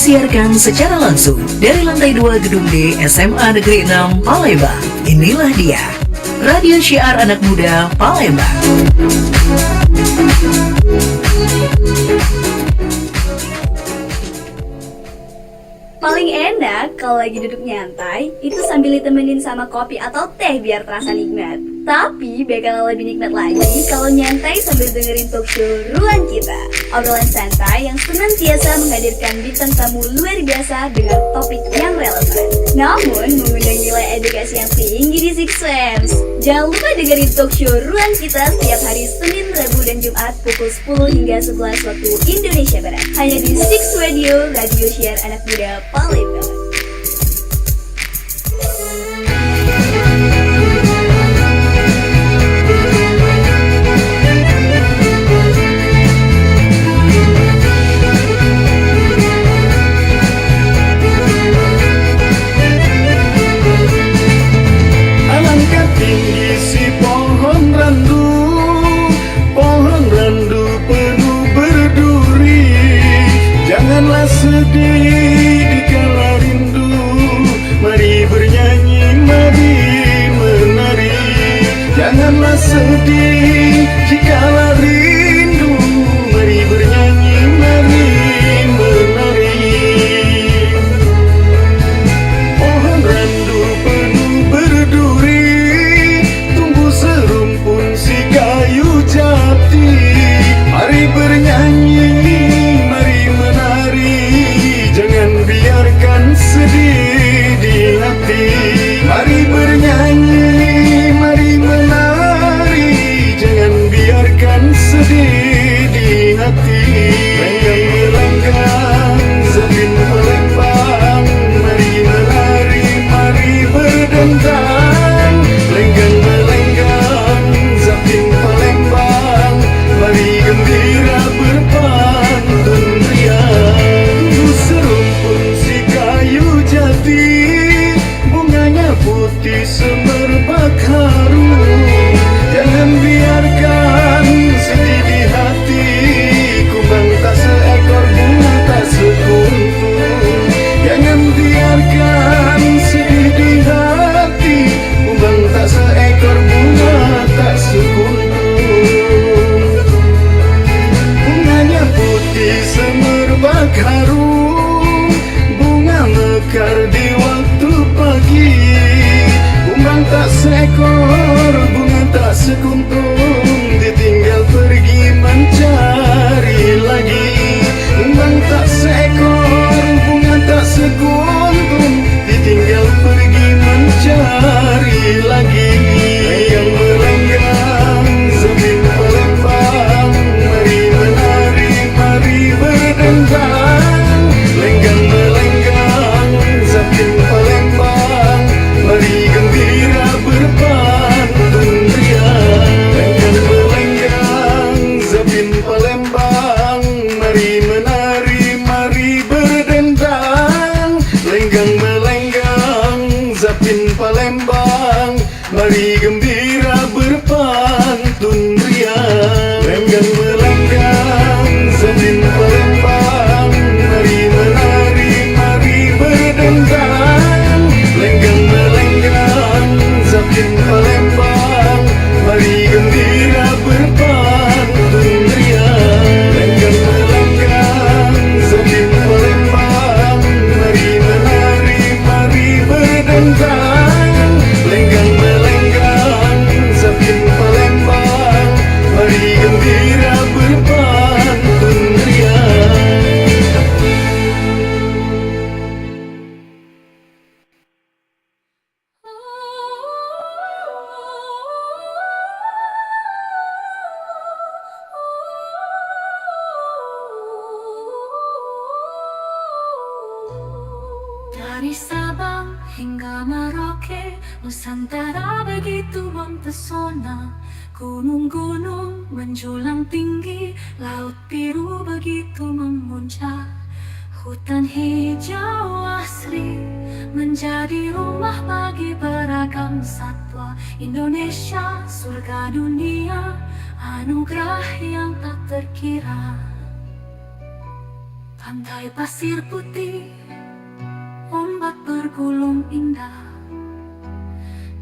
disiarkan secara langsung dari lantai 2 Gedung D SMA Negeri 6 Palembang. Inilah dia, Radio Syiar Anak Muda Palembang. Paling enak kalau lagi duduk nyantai, itu sambil ditemenin sama kopi atau teh biar terasa nikmat. Tapi bakal lebih nikmat lagi kalau nyantai sambil dengerin talk show Ruang Kita. Obrolan santai yang senantiasa menghadirkan bintang tamu luar biasa dengan topik yang relevan, namun mengundang nilai edukasi yang tinggi di Six Sense. Jangan lupa dengerin talk show Ruang Kita setiap hari Senin, Rabu, dan Jumat pukul 10 hingga 11 waktu Indonesia Barat. Hanya di Six Radio, Radio Syiar Anak Muda Palembang. Alangkah tinggi si pohon randu penuh berduri. Janganlah sedih dikala rindu, mari bernyanyi, mari menari. Janganlah sedih dikala rindu, mari bernyanyi, mari menari. Pohon randu penuh berduri, tumbuh serumpun si kayu jati. Mari bernyanyi, mari menari, jangan biarkan sedih di hati. Mari bernyanyi, mari menari, jangan biarkan sedih di hati. Lenggang-lenggang Zapin Palembang, mari menari, mari berdendang. Lenggang-lenggang Zapin Palembang, mari gembira berpantun riang. Tunggu serumpun si kayu jati, bunganya putih semerbak harum. Jangan biarkan sedih di hati, kumbang tak seekor, bunga tak sekuntum. Jangan biarkan sedih di hati, kumbang tak seekor, bunga tak sekuntum. Bunganya putih semerbak harum, bunga mekar di waktu pagi. Kumbang tak seekor, bunga tak sekuntum, ditinggal pergi mencari lagi. Kumbang tak seekor, bunga tak sekuntum, ditinggal pergi mencari lagi. Lenggang melenggang Zapin Palembang, mari menari, mari berdendang. Lenggang melenggang Zapin Palembang, mari gembira berpantun riang. Lenggang melenggang Zapin Palembang, mari menari, mari berdendang. Lenggang melenggang Zapin Palembang, mari gembira berpantun riang. Lenggang melenggang Zapin Palembang, mari menari, mari berdendang. Lenggang melenggang Zapin Palembang, mari gembira berpantun riang. Lenggang melenggang Zapin Palembang, mari menari, mari berdendang. Lenggang melenggang Zapin Palembang, mari gembira berpantun riang. Dari Sabang hingga Merauke, Nusantara begitu mempesona. Gunung-gunung menjulang tinggi, laut biru begitu memuncak. Hutan hijau asri menjadi rumah bagi beragam satwa. Indonesia surga dunia, anugerah yang tak terkira. pantai pasir putih, ombak bergulung indah,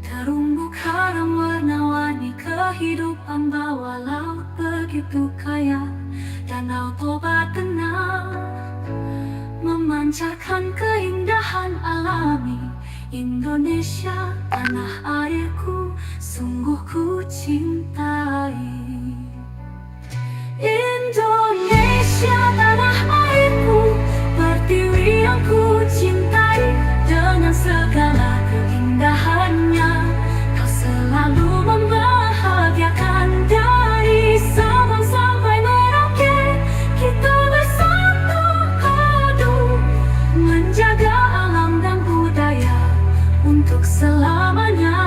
terumbu karang warna-warni, kehidupan bawah laut begitu kaya. Danau Toba tenang, memancarkan keindahan alami. Indonesia, tanah airku, sungguh ku cintai. Indonesia, tanah airku, pertiwi yang ku cintai. Dengan segala keindahannya, kau selalu membahagiakan. Dari Sabang sampai Merauke, kita bersatu padu menjaga alam dan budaya untuk selamanya.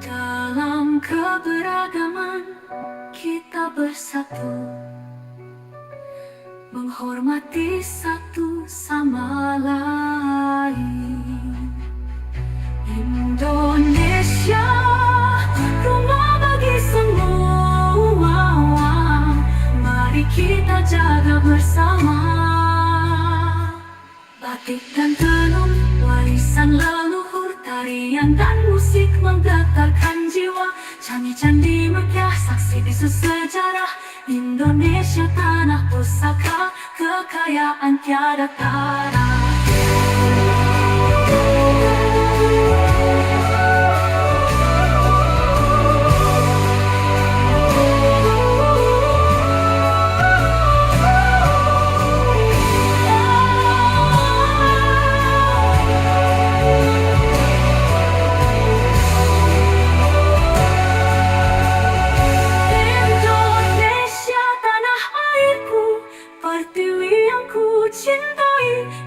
Dalam keberagaman kita bersatu, menghormati satu sama lain. Indonesia, rumah bagi semua. Mari kita jaga bersama. Batik dan tenun, warisan leluhur, tarian dan musik menggetarkan jiwa. Candi-candi megah, saksi bisu sejarah. Indonesia, tanah pusaka, kekayaan tiada tara.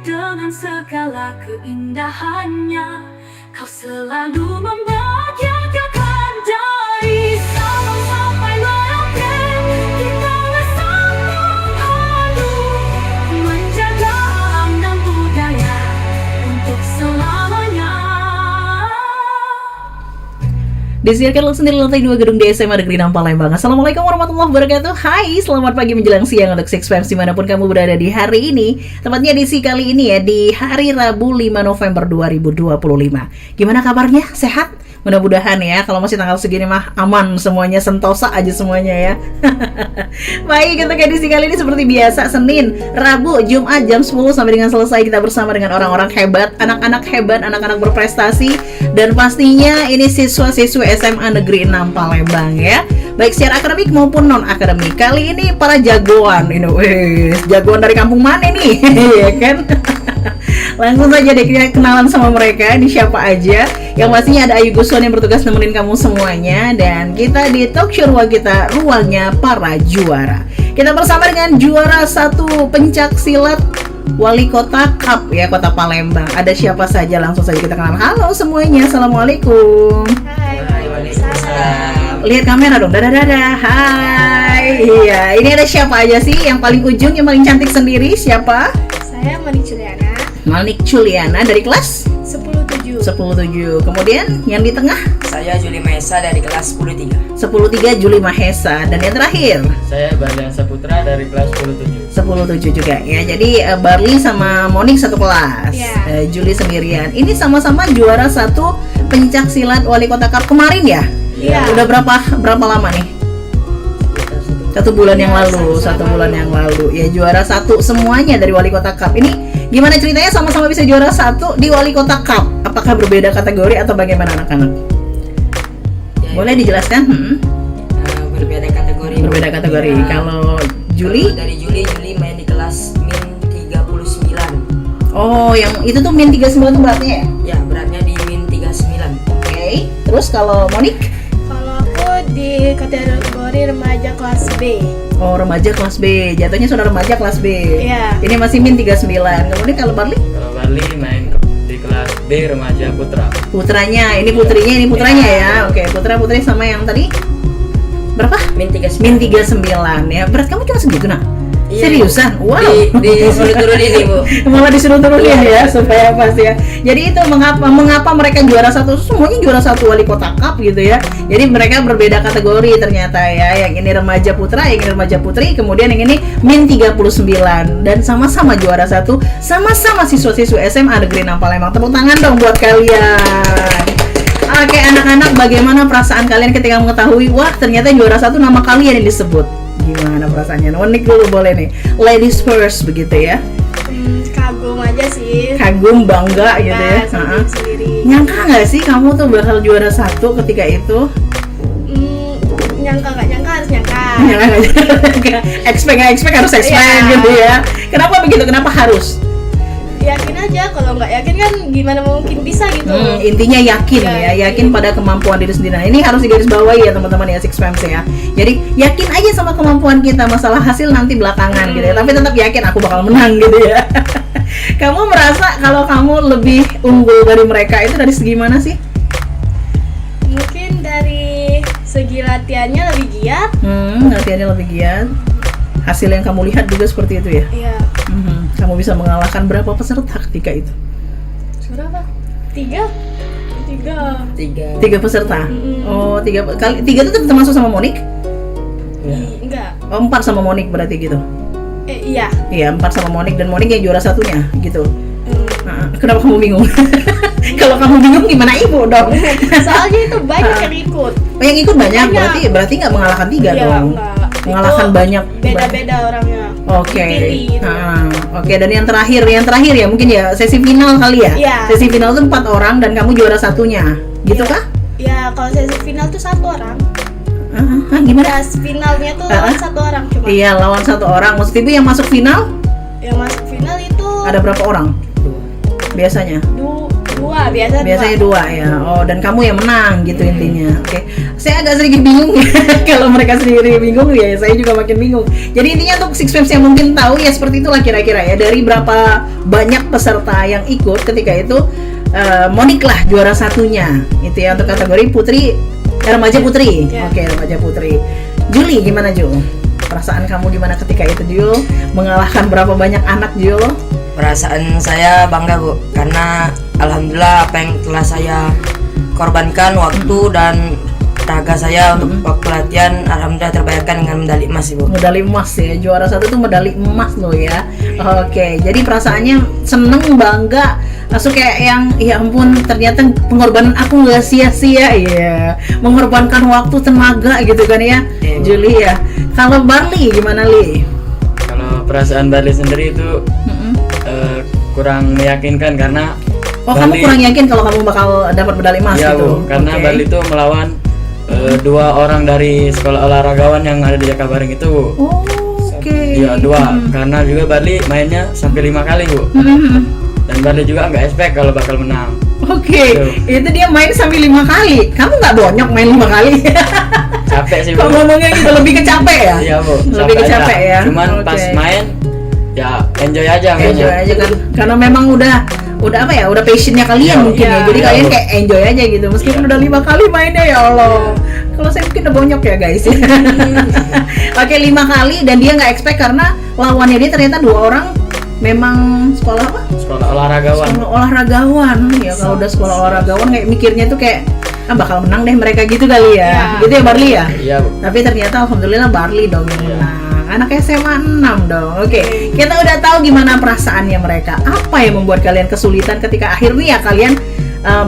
Dengan segala keindahannya, kau selalu membahagiakan. Dari Sabang sampai Merauke, kita bersatu padu menjaga alam dan budaya untuk selamanya. Disiarkan langsung dari lantai 2 gedung DSM Negeri 6 Palembang. Assalamualaikum warahmatullahi wabarakatuh. Hai, selamat pagi menjelang siang untuk Six Fans dimanapun kamu berada di hari ini. Tepatnya edisi kali ini ya, di hari Rabu 5 November 2025. Gimana kabarnya? Sehat? Mudah-mudahan ya, kalau masih tanggal segini mah aman semuanya, sentosa aja semuanya ya. Baik, untuk edisi kali ini seperti biasa, Senin, Rabu, Jumat jam 10 sampai dengan selesai kita bersama dengan orang-orang hebat, anak-anak hebat, anak-anak berprestasi, dan pastinya ini siswa-siswa SMA Negeri 6 Palembang ya. Baik secara akademik maupun non-akademik. Kali ini para jagoan, ini jagoan dari kampung mana nih? Ya kan? Langsung saja deh kita kenalan sama mereka. Ini siapa aja? Yang pastinya ada Ayu Guswan yang bertugas nemenin kamu semuanya. Dan kita di talk show ruang kita, ruangnya para juara. Kita bersama dengan juara 1 pencak silat Wali Kota Cup ya, Kota Palembang. Ada siapa saja? Langsung saja kita kenalan. Halo semuanya, assalamualaikum. Hai, waalaikumsalam. Lihat kamera dong, dadah. Hai. Iya, ini ada siapa aja sih? Yang paling ujung, yang paling cantik sendiri siapa? Saya Manik Juliana, Manik Juliana dari kelas 10-7. 10-7. Kemudian yang di tengah Saya Juli Mahesa dari kelas 10-3. 10-3 Juli Mahesa. Dan yang terakhir Saya Barlian Saputra dari kelas 10-7. 10-7 juga ya. Jadi Barli sama Monik satu kelas. Iya. Juli sendirian. Ini sama-sama juara 1 pencak silat Wali Kota Cup kemarin ya? Iya. Udah berapa lama nih? 1 bulan yang lalu, 1 bulan yang lalu. Ya, juara 1 semuanya dari Wali Kota Cup. Ini gimana ceritanya sama-sama bisa juara 1 di Wali Kota Cup? Apakah berbeda kategori atau bagaimana anak-anak? Boleh dijelaskan? Berbeda kategori. Berbeda kategori. Kalau Juli? Dari Juli main di kelas min 39. Oh, yang itu tuh min 39 tuh beratnya ya? Ya, beratnya di min 39. Oke. Terus kalau Monik? Kalau aku di kategori remaja kelas B. Oh, remaja kelas B. Jatuhnya sudah remaja kelas B. Iya. Ini masih min 39. Kemudian kalau Barli? Kalau Barli main di kelas B remaja putra. Putranya, ini putrinya, ini putranya ya. Oke, putra-putri sama yang tadi berapa? Min 39. Min 39 ya. Berat kamu cuma segitu nah? Iya, Seriusan? Bu. Wow. Disuruh turunin nih, Bu. Malah disuruh turunin ya supaya pas ya. Jadi itu mengapa mereka juara satu, semuanya juara satu wali kota cup gitu ya. Jadi mereka berbeda kategori ternyata ya. Yang ini remaja putra, yang ini remaja putri, kemudian yang ini min 39 dan sama-sama juara satu, sama-sama siswa-siswa SMA Negeri 6 Palembang. Tepuk tangan dong buat kalian. Oke anak-anak, bagaimana perasaan kalian ketika mengetahui wah ternyata juara satu nama kalian yang disebut? Gimana perasaannya? Monik dulu boleh nih. Ladies first begitu ya. Kagum aja sih. Kagum, bangga gitu ya. Sendiri. Nyangka nggak sih kamu tuh bakal juara satu ketika itu? Nyangka nggak nyangka harus nyangka. Nyangka nggak? Expect nggak expect harus expect Iya. gitu ya. Kenapa begitu? Kenapa harus? Yakin aja, kalau nggak yakin kan gimana mungkin bisa gitu. Intinya yakin Ya, ya, yakin pada kemampuan diri sendiri. Nah, ini harus digarisbawahi ya teman-teman ya Six Fams ya. Jadi yakin aja sama kemampuan kita, masalah hasil nanti belakangan gitu ya. Tapi tetap yakin aku bakal menang gitu ya. Kamu merasa kalau kamu lebih unggul dari mereka itu dari segi mana sih? Mungkin dari segi latihannya lebih giat. Latihannya lebih giat. Hasil yang kamu lihat juga seperti itu ya. Iya. Kamu bisa mengalahkan berapa peserta ketika itu? Berapa? 3. 3 peserta. Oh, 3 itu termasuk sama Monik? Enggak. Oh, 4 sama Monik berarti gitu. Iya. Iya, 4 sama Monik dan Monik yang juara satunya gitu. Kenapa kamu bingung? Kalau kamu bingung gimana ibu dong? Soalnya itu banyak yang ikut. Oh, yang ikut banyak, berarti nggak mengalahkan 3 Iya, dong. enggak. Mengalahkan Itu banyak. Beda-beda orangnya. Oke. Dipilih, gitu. Oke, dan yang terakhir ya mungkin ya sesi final kali ya. Iya. Sesi final itu 4 orang dan kamu juara satunya. Gitu kah? Ya, kalau sesi final tuh 1 orang. Gimana? Tes finalnya tuh lawan 1 orang cuma. Iya, lawan 1 orang. Maksud ibu yang masuk final Yang masuk final itu ada berapa orang? Biasanya? dua, Biasanya 2 ya. Oh, dan kamu yang menang gitu intinya. Oke. Saya agak sedikit bingung ya. Kalau mereka sendiri bingung ya, saya juga makin bingung. Jadi intinya untuk Six Fams yang mungkin tahu ya seperti itulah kira-kira ya. Dari berapa banyak peserta yang ikut ketika itu Monik lah juara satunya. Itu ya untuk kategori putri, remaja putri. Ya. Oke, remaja putri. Juli gimana Jul? Perasaan kamu gimana ketika itu Jul? Mengalahkan berapa banyak anak Jul? Perasaan saya bangga, Bu, karena alhamdulillah apa yang telah saya korbankan waktu dan raga saya untuk waktu latihan alhamdulillah terbayarkan dengan medali emas, Bu. Medali emas ya, juara satu tuh medali emas loh ya. Oke, jadi perasaannya seneng, bangga, langsung kayak yang ya ampun ternyata pengorbanan aku nggak sia-sia ya, mengorbankan waktu, tenaga gitu kan ya. Juli ya. Kalau Barli gimana Li? Kalau perasaan Barli sendiri itu kurang meyakinkan karena kamu kurang yakin kalau kamu bakal dapat medali emas iya, gitu? Bu, karena Oke. Barli itu melawan 2 orang dari sekolah olahragawan yang ada di Jakabaring itu, Bu. Oh, oke. Iya, 2. Karena juga Barli mainnya sampai 5 kali, Bu. Dan Barli juga nggak expect kalau bakal menang. Oke, itu dia main sampai 5 kali. Kamu nggak bonyok main 5 kali? Capek sih, Bu. Kok ngomongnya gitu lebih ke capek ya? Iya, Bu. Lebih ke capek aja. capek ya. Cuman Oke. pas main ya enjoy aja Enjoy mainnya. aja kan, karena memang udah apa ya, udah passionnya kalian Iya, mungkin ya, iya, jadi iya, kalian Bu. kayak enjoy aja gitu, meskipun Iya. udah 5 kali mainnya ya Allah. Kalau saya mungkin udah bonyok ya guys. Oke, 5 kali dan dia nggak expect karena lawannya dia ternyata 2 orang memang sekolah apa? Sekolah olahragawan. Sekolah olahragawan ya. Kalau udah sekolah olahragawan kayak mikirnya tuh kayak bakal menang deh mereka gitu kali ya. Iya. Gitu ya Barli ya. Iya, Bu. Tapi ternyata alhamdulillah Barli dong yang Iya. menang. Anak SMA 6 dong. Oke, kita udah tahu gimana perasaannya mereka. Apa yang membuat kalian kesulitan ketika akhirnya kalian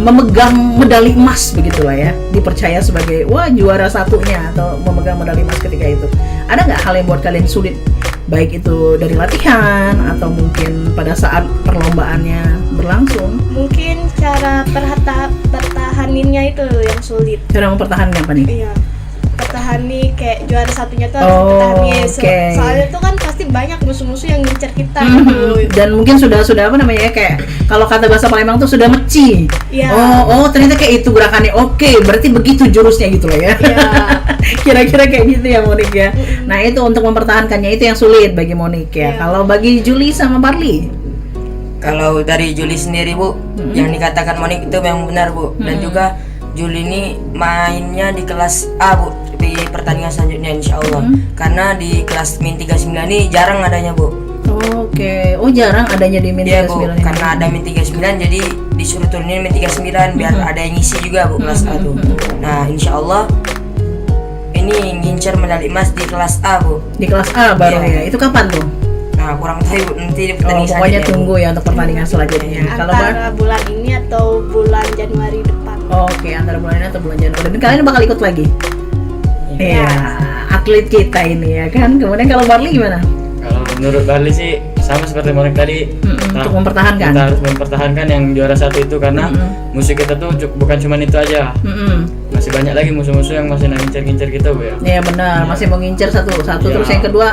memegang medali emas begitulah ya, dipercaya sebagai wah juara satunya atau memegang medali emas ketika itu. Ada nggak hal yang buat kalian sulit? Baik itu dari latihan atau mungkin pada saat perlombaannya berlangsung. Mungkin cara pertahaninnya itu yang sulit. Cara mempertahankan apa nih? Iya. Pertahani kayak juara satunya tuh Oh, harus pertahanin. oke. Soalnya tuh kan pasti banyak musuh-musuh yang ngincer kita Mhm. gitu. Dan mungkin sudah apa namanya ya, kayak kalau kata bahasa Palembang tuh sudah meci. Iya. Oh ternyata kayak itu gerakannya. Oke, berarti begitu jurusnya gitu lah ya. Iya. Kira-kira kayak gitu ya Monik ya. Nah itu untuk mempertahankannya itu yang sulit bagi Monik ya. Iya. Kalau bagi Juli sama Barli, Kalau dari Juli sendiri, Bu, yang dikatakan Monik itu memang benar, Bu. Dan juga Juli ini mainnya di kelas A, Bu, di di pertandingan selanjutnya insya Allah. Karena di kelas min 39 ini jarang adanya Bu. Oke, oh jarang adanya di min Iya Bu, 39 ini. karena ada min 39 jadi disuruh turunin min 39 biar ada yang ngisi juga Bu kelas A tuh. Nah insya Allah ini ngincer medali emas di kelas A Bu. Di kelas A baru Iya. ya. Itu kapan tuh? Nah kurang tahu Bu, nanti di Oh, pertandingan pokoknya selanjutnya, Bu. tunggu ya untuk pertandingan selanjutnya. Kalau Bar? Antara bulan ini atau bulan Januari depan. Oke, antara bulan ini atau bulan Januari. Dan kalian bakal ikut lagi? Iya, atlet kita ini ya kan. Kemudian kalau Barli gimana? Kalau menurut Barli sih sama seperti Monik tadi. Untuk mempertahankan. Kita harus mempertahankan yang juara satu itu karena musuh kita tuh bukan cuma itu aja. Masih banyak lagi musuh-musuh yang masih ngincer-ngincer kita Bu ya. Iya benar, masih mau ngincer satu-satu. Iya. Terus yang kedua,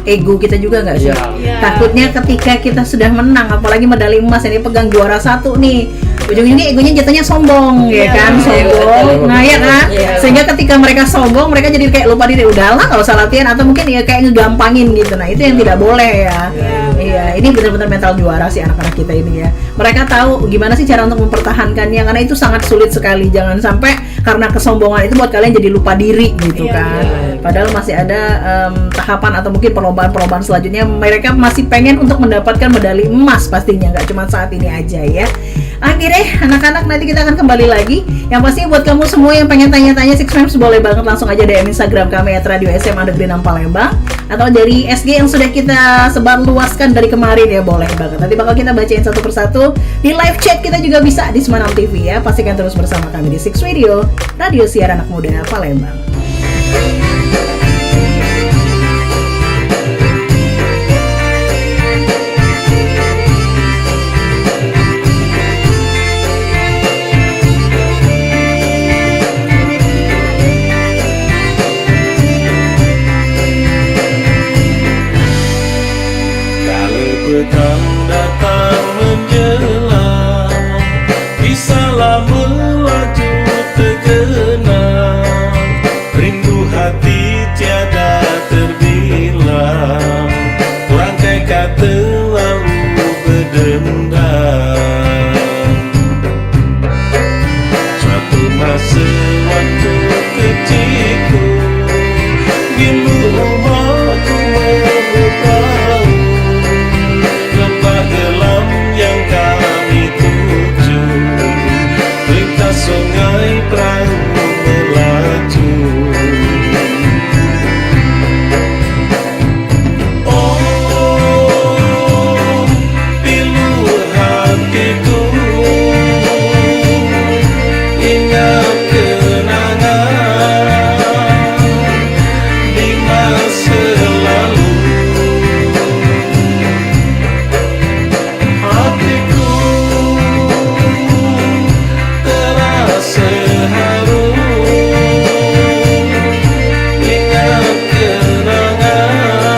ego kita juga nggak sih? Iya. Iya. Takutnya ketika kita sudah menang, apalagi medali emas ini pegang juara satu nih, ujung-ujungnya egonya jatuhnya sombong, ya kan? Sombong. Nah ya kan, sehingga ketika mereka sombong, mereka jadi kayak lupa diri. Udahlah, nggak usah latihan atau mungkin ya kayak ngegampangin gitu. Nah itu yang tidak boleh ya. Iya, ini benar-benar mental juara sih anak-anak kita ini ya. Mereka tahu gimana sih cara untuk mempertahankannya karena itu sangat sulit sekali. Jangan sampai karena kesombongan itu buat kalian jadi lupa diri gitu kan. Padahal masih ada tahapan atau mungkin perlombaan-perlombaan selanjutnya. Mereka masih pengen untuk mendapatkan medali emas pastinya, nggak cuma saat ini aja ya. Akhirnya anak-anak nanti kita akan kembali lagi. Yang pasti buat kamu semua yang pengen tanya-tanya Six Fams boleh banget langsung aja DM Instagram kami @radio_sm_6 Palembang atau dari SG yang sudah kita sebar luaskan dari kemarin ya boleh banget. Nanti bakal kita bacain satu persatu di live chat kita juga bisa di Semanam TV ya. Pastikan terus bersama kami di Six Radio, radio siar anak muda Palembang. Kalau petang datang menjelang, bisalah melaju tergenang. Rindu hati tiada terbilang, rangkai kata lalu berdendam. Suatu masa waktu kecilku, rindu rumahku memberitahu lembah gelam yang kami tuju, lintas sungai perahu melaju. Oh, pilu hatiku, ingat kenangan di masa lalu. Hatiku terasa haru, ingat kenangan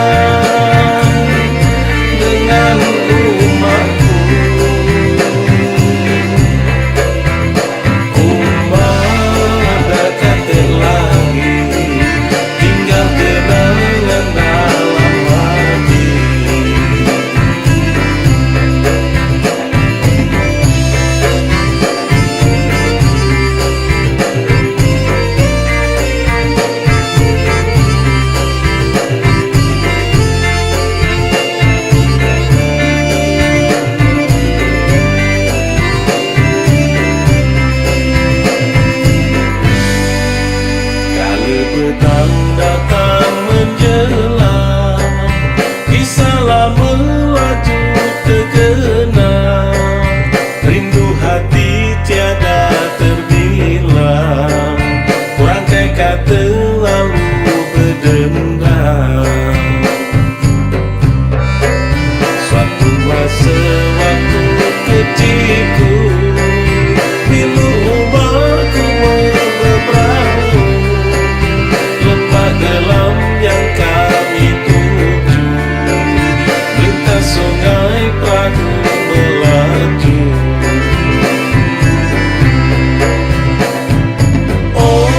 dengan rumahku. Umat dekat terlagi, tinggal kenangan dalam hati. Kalau petang datang menjelang, bisalah melaju tergenang. Rindu hati tiada terbilang, rangkai kata lalu berdendam. Suatu masa waktu kecilku, pilu rumahku memberitahu lembah gelam yang kami tuju, lintas sungai perahu melaju. Oh,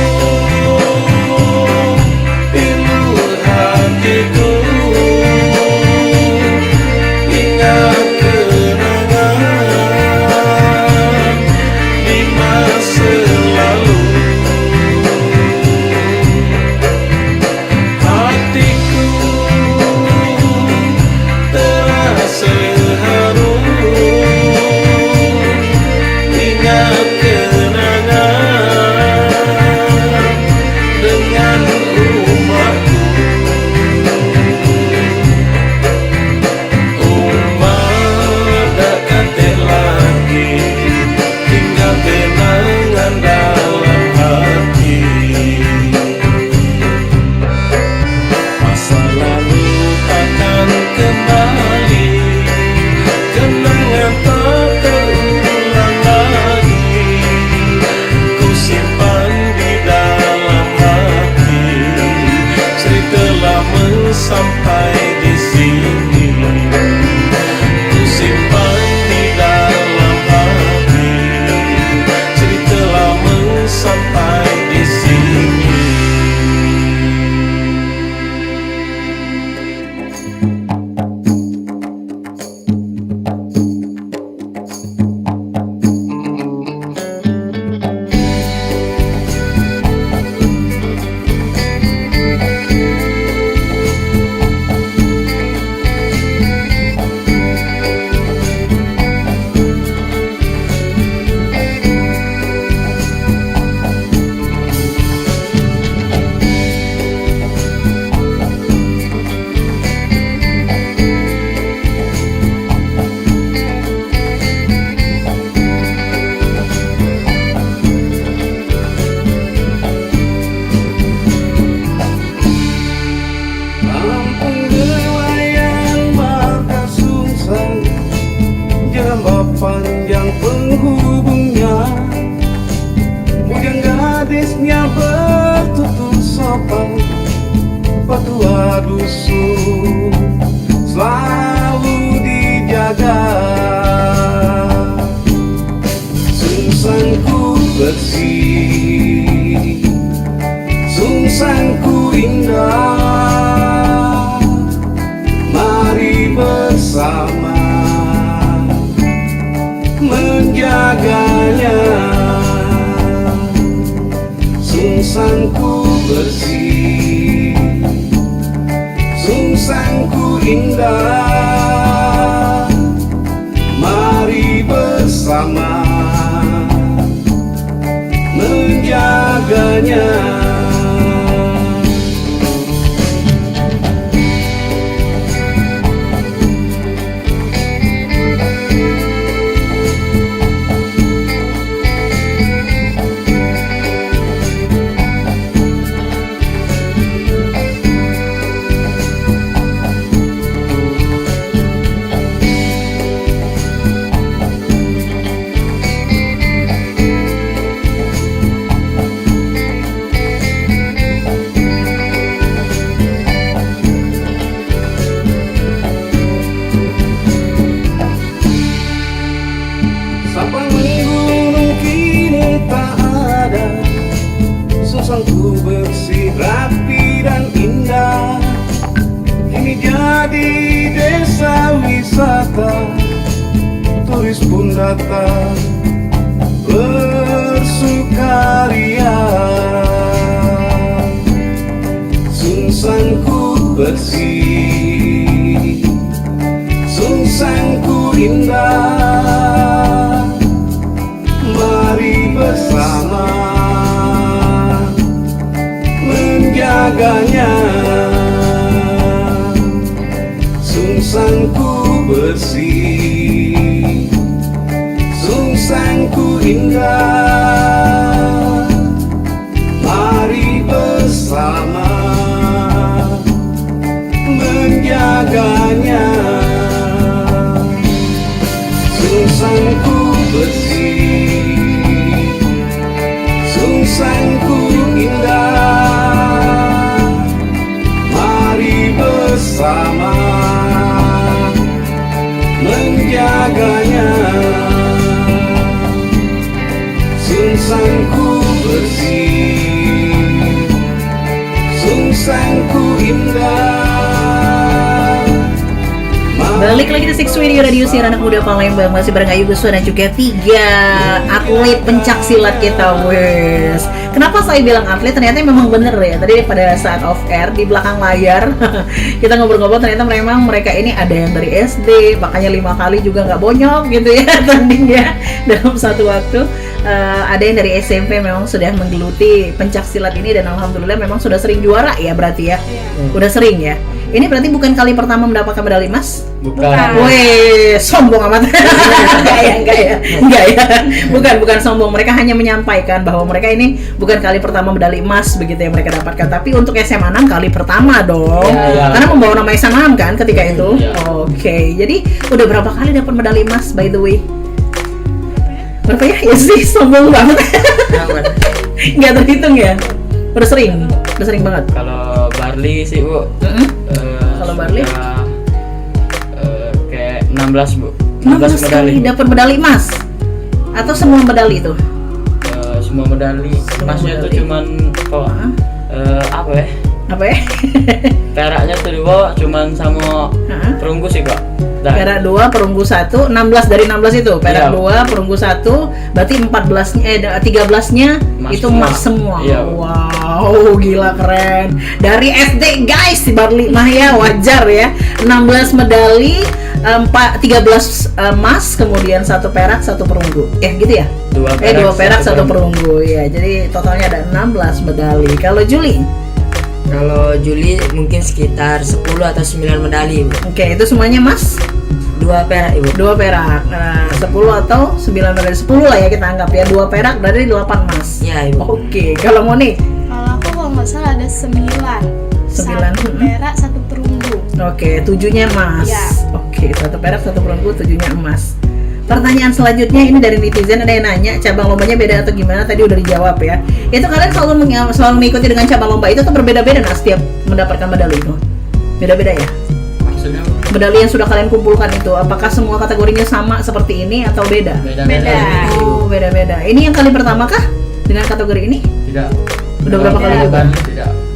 Sungsangku indah, mari bersama menjaganya. Sungsangku bersih, sungsangku indah, mari bersama menjaganya. Sabang gunung kini tak ada, sungsangku bersih, rapi dan indah. Kini jadi desa wisata, turis pun datang bersukaria. Sungsangku bersih, sungsangku indah, mari bersama menjaganya. Sungsangku bersih, sungsangku indah, mari bersama menjaganya. Sungsangku bersih, sungsangku indah, mari bersama menjaganya. Sungsangku bersih, sungsangku indah. Balik lagi di Six Radio, radio siar anak muda Palembang. Masih bareng Ayu Guswa dan juga 3 atlet pencak silat kita, wes. Kenapa saya bilang atlet? Ternyata memang bener ya. Tadi pada saat off air di belakang layar kita ngobrol-ngobrol, ternyata memang mereka ini ada yang dari SD, makanya 5 kali juga nggak bonyok gitu ya tandingnya dalam satu waktu. Ada yang dari SMP memang sudah menggeluti pencak silat ini dan alhamdulillah memang sudah sering juara ya berarti ya. Udah sering ya. Ini berarti bukan kali pertama mendapatkan medali emas? Bukan. Wih, sombong amat. Enggak ya. Bukan sombong. Mereka hanya menyampaikan bahwa mereka ini bukan kali pertama medali emas begitu yang mereka dapatkan, tapi untuk SMA 6 kali pertama dong. Ya. Karena membawa nama SMA 6 kan ketika itu. Ya. Oke. Jadi udah berapa kali dapat medali emas by the way? Berapa ya? Ya sih, sombong banget. Nggak terhitung ya? Udah sering banget. Kalau Barli sih Bu. Kalau Barli? Kayak 16 Bu. 16 kali Bu. dapat medali emas. Atau semua medali itu? Semua medali. Emasnya tuh medali. cuman kok apa ya? Apa ya? Peraknya tuh dibawa cuman sama perunggu sih kok. Perak 2, perunggu 1, 16 dari 16 itu. Perak 2, perunggu 1, berarti 13-nya itu emas semua. Iya. Wow, gila keren. Dari SD guys, si Barli mah ya wajar ya. 16 medali, 13 emas, kemudian 1 perak, 1 perunggu. Gitu ya? 2 perak, 1 perunggu. Ya, jadi totalnya ada 16 medali. Kalau Juli? Kalau Juli mungkin sekitar 10 atau 9 medali, Bu. Oke, itu semuanya emas? 2 perak, Ibu. 2 perak. Nah, 10 atau 9 medali. 10 lah ya kita anggap ya. 2 perak berarti 8 emas. Iya, Ibu. Oke, kalau Monik? Kalau aku kalau nggak salah ada 9. 1 perak, 1 perunggu. Oke, 7-nya emas. Ya. Oke, 1 perak, 1 perunggu, 7-nya emas. Pertanyaan selanjutnya ini dari netizen, ada yang nanya cabang lombanya beda atau gimana? Tadi udah dijawab ya. Itu kalian selalu mengikuti dengan cabang lomba itu atau berbeda-beda nah setiap mendapatkan medali itu? Beda-beda ya? Maksudnya Medali yang sudah kalian kumpulkan itu apakah semua kategorinya sama seperti ini atau beda? beda. Oh, beda-beda. Ini yang kali pertama kah dengan kategori ini? Tidak. Udah berapa kali juga? Tidak.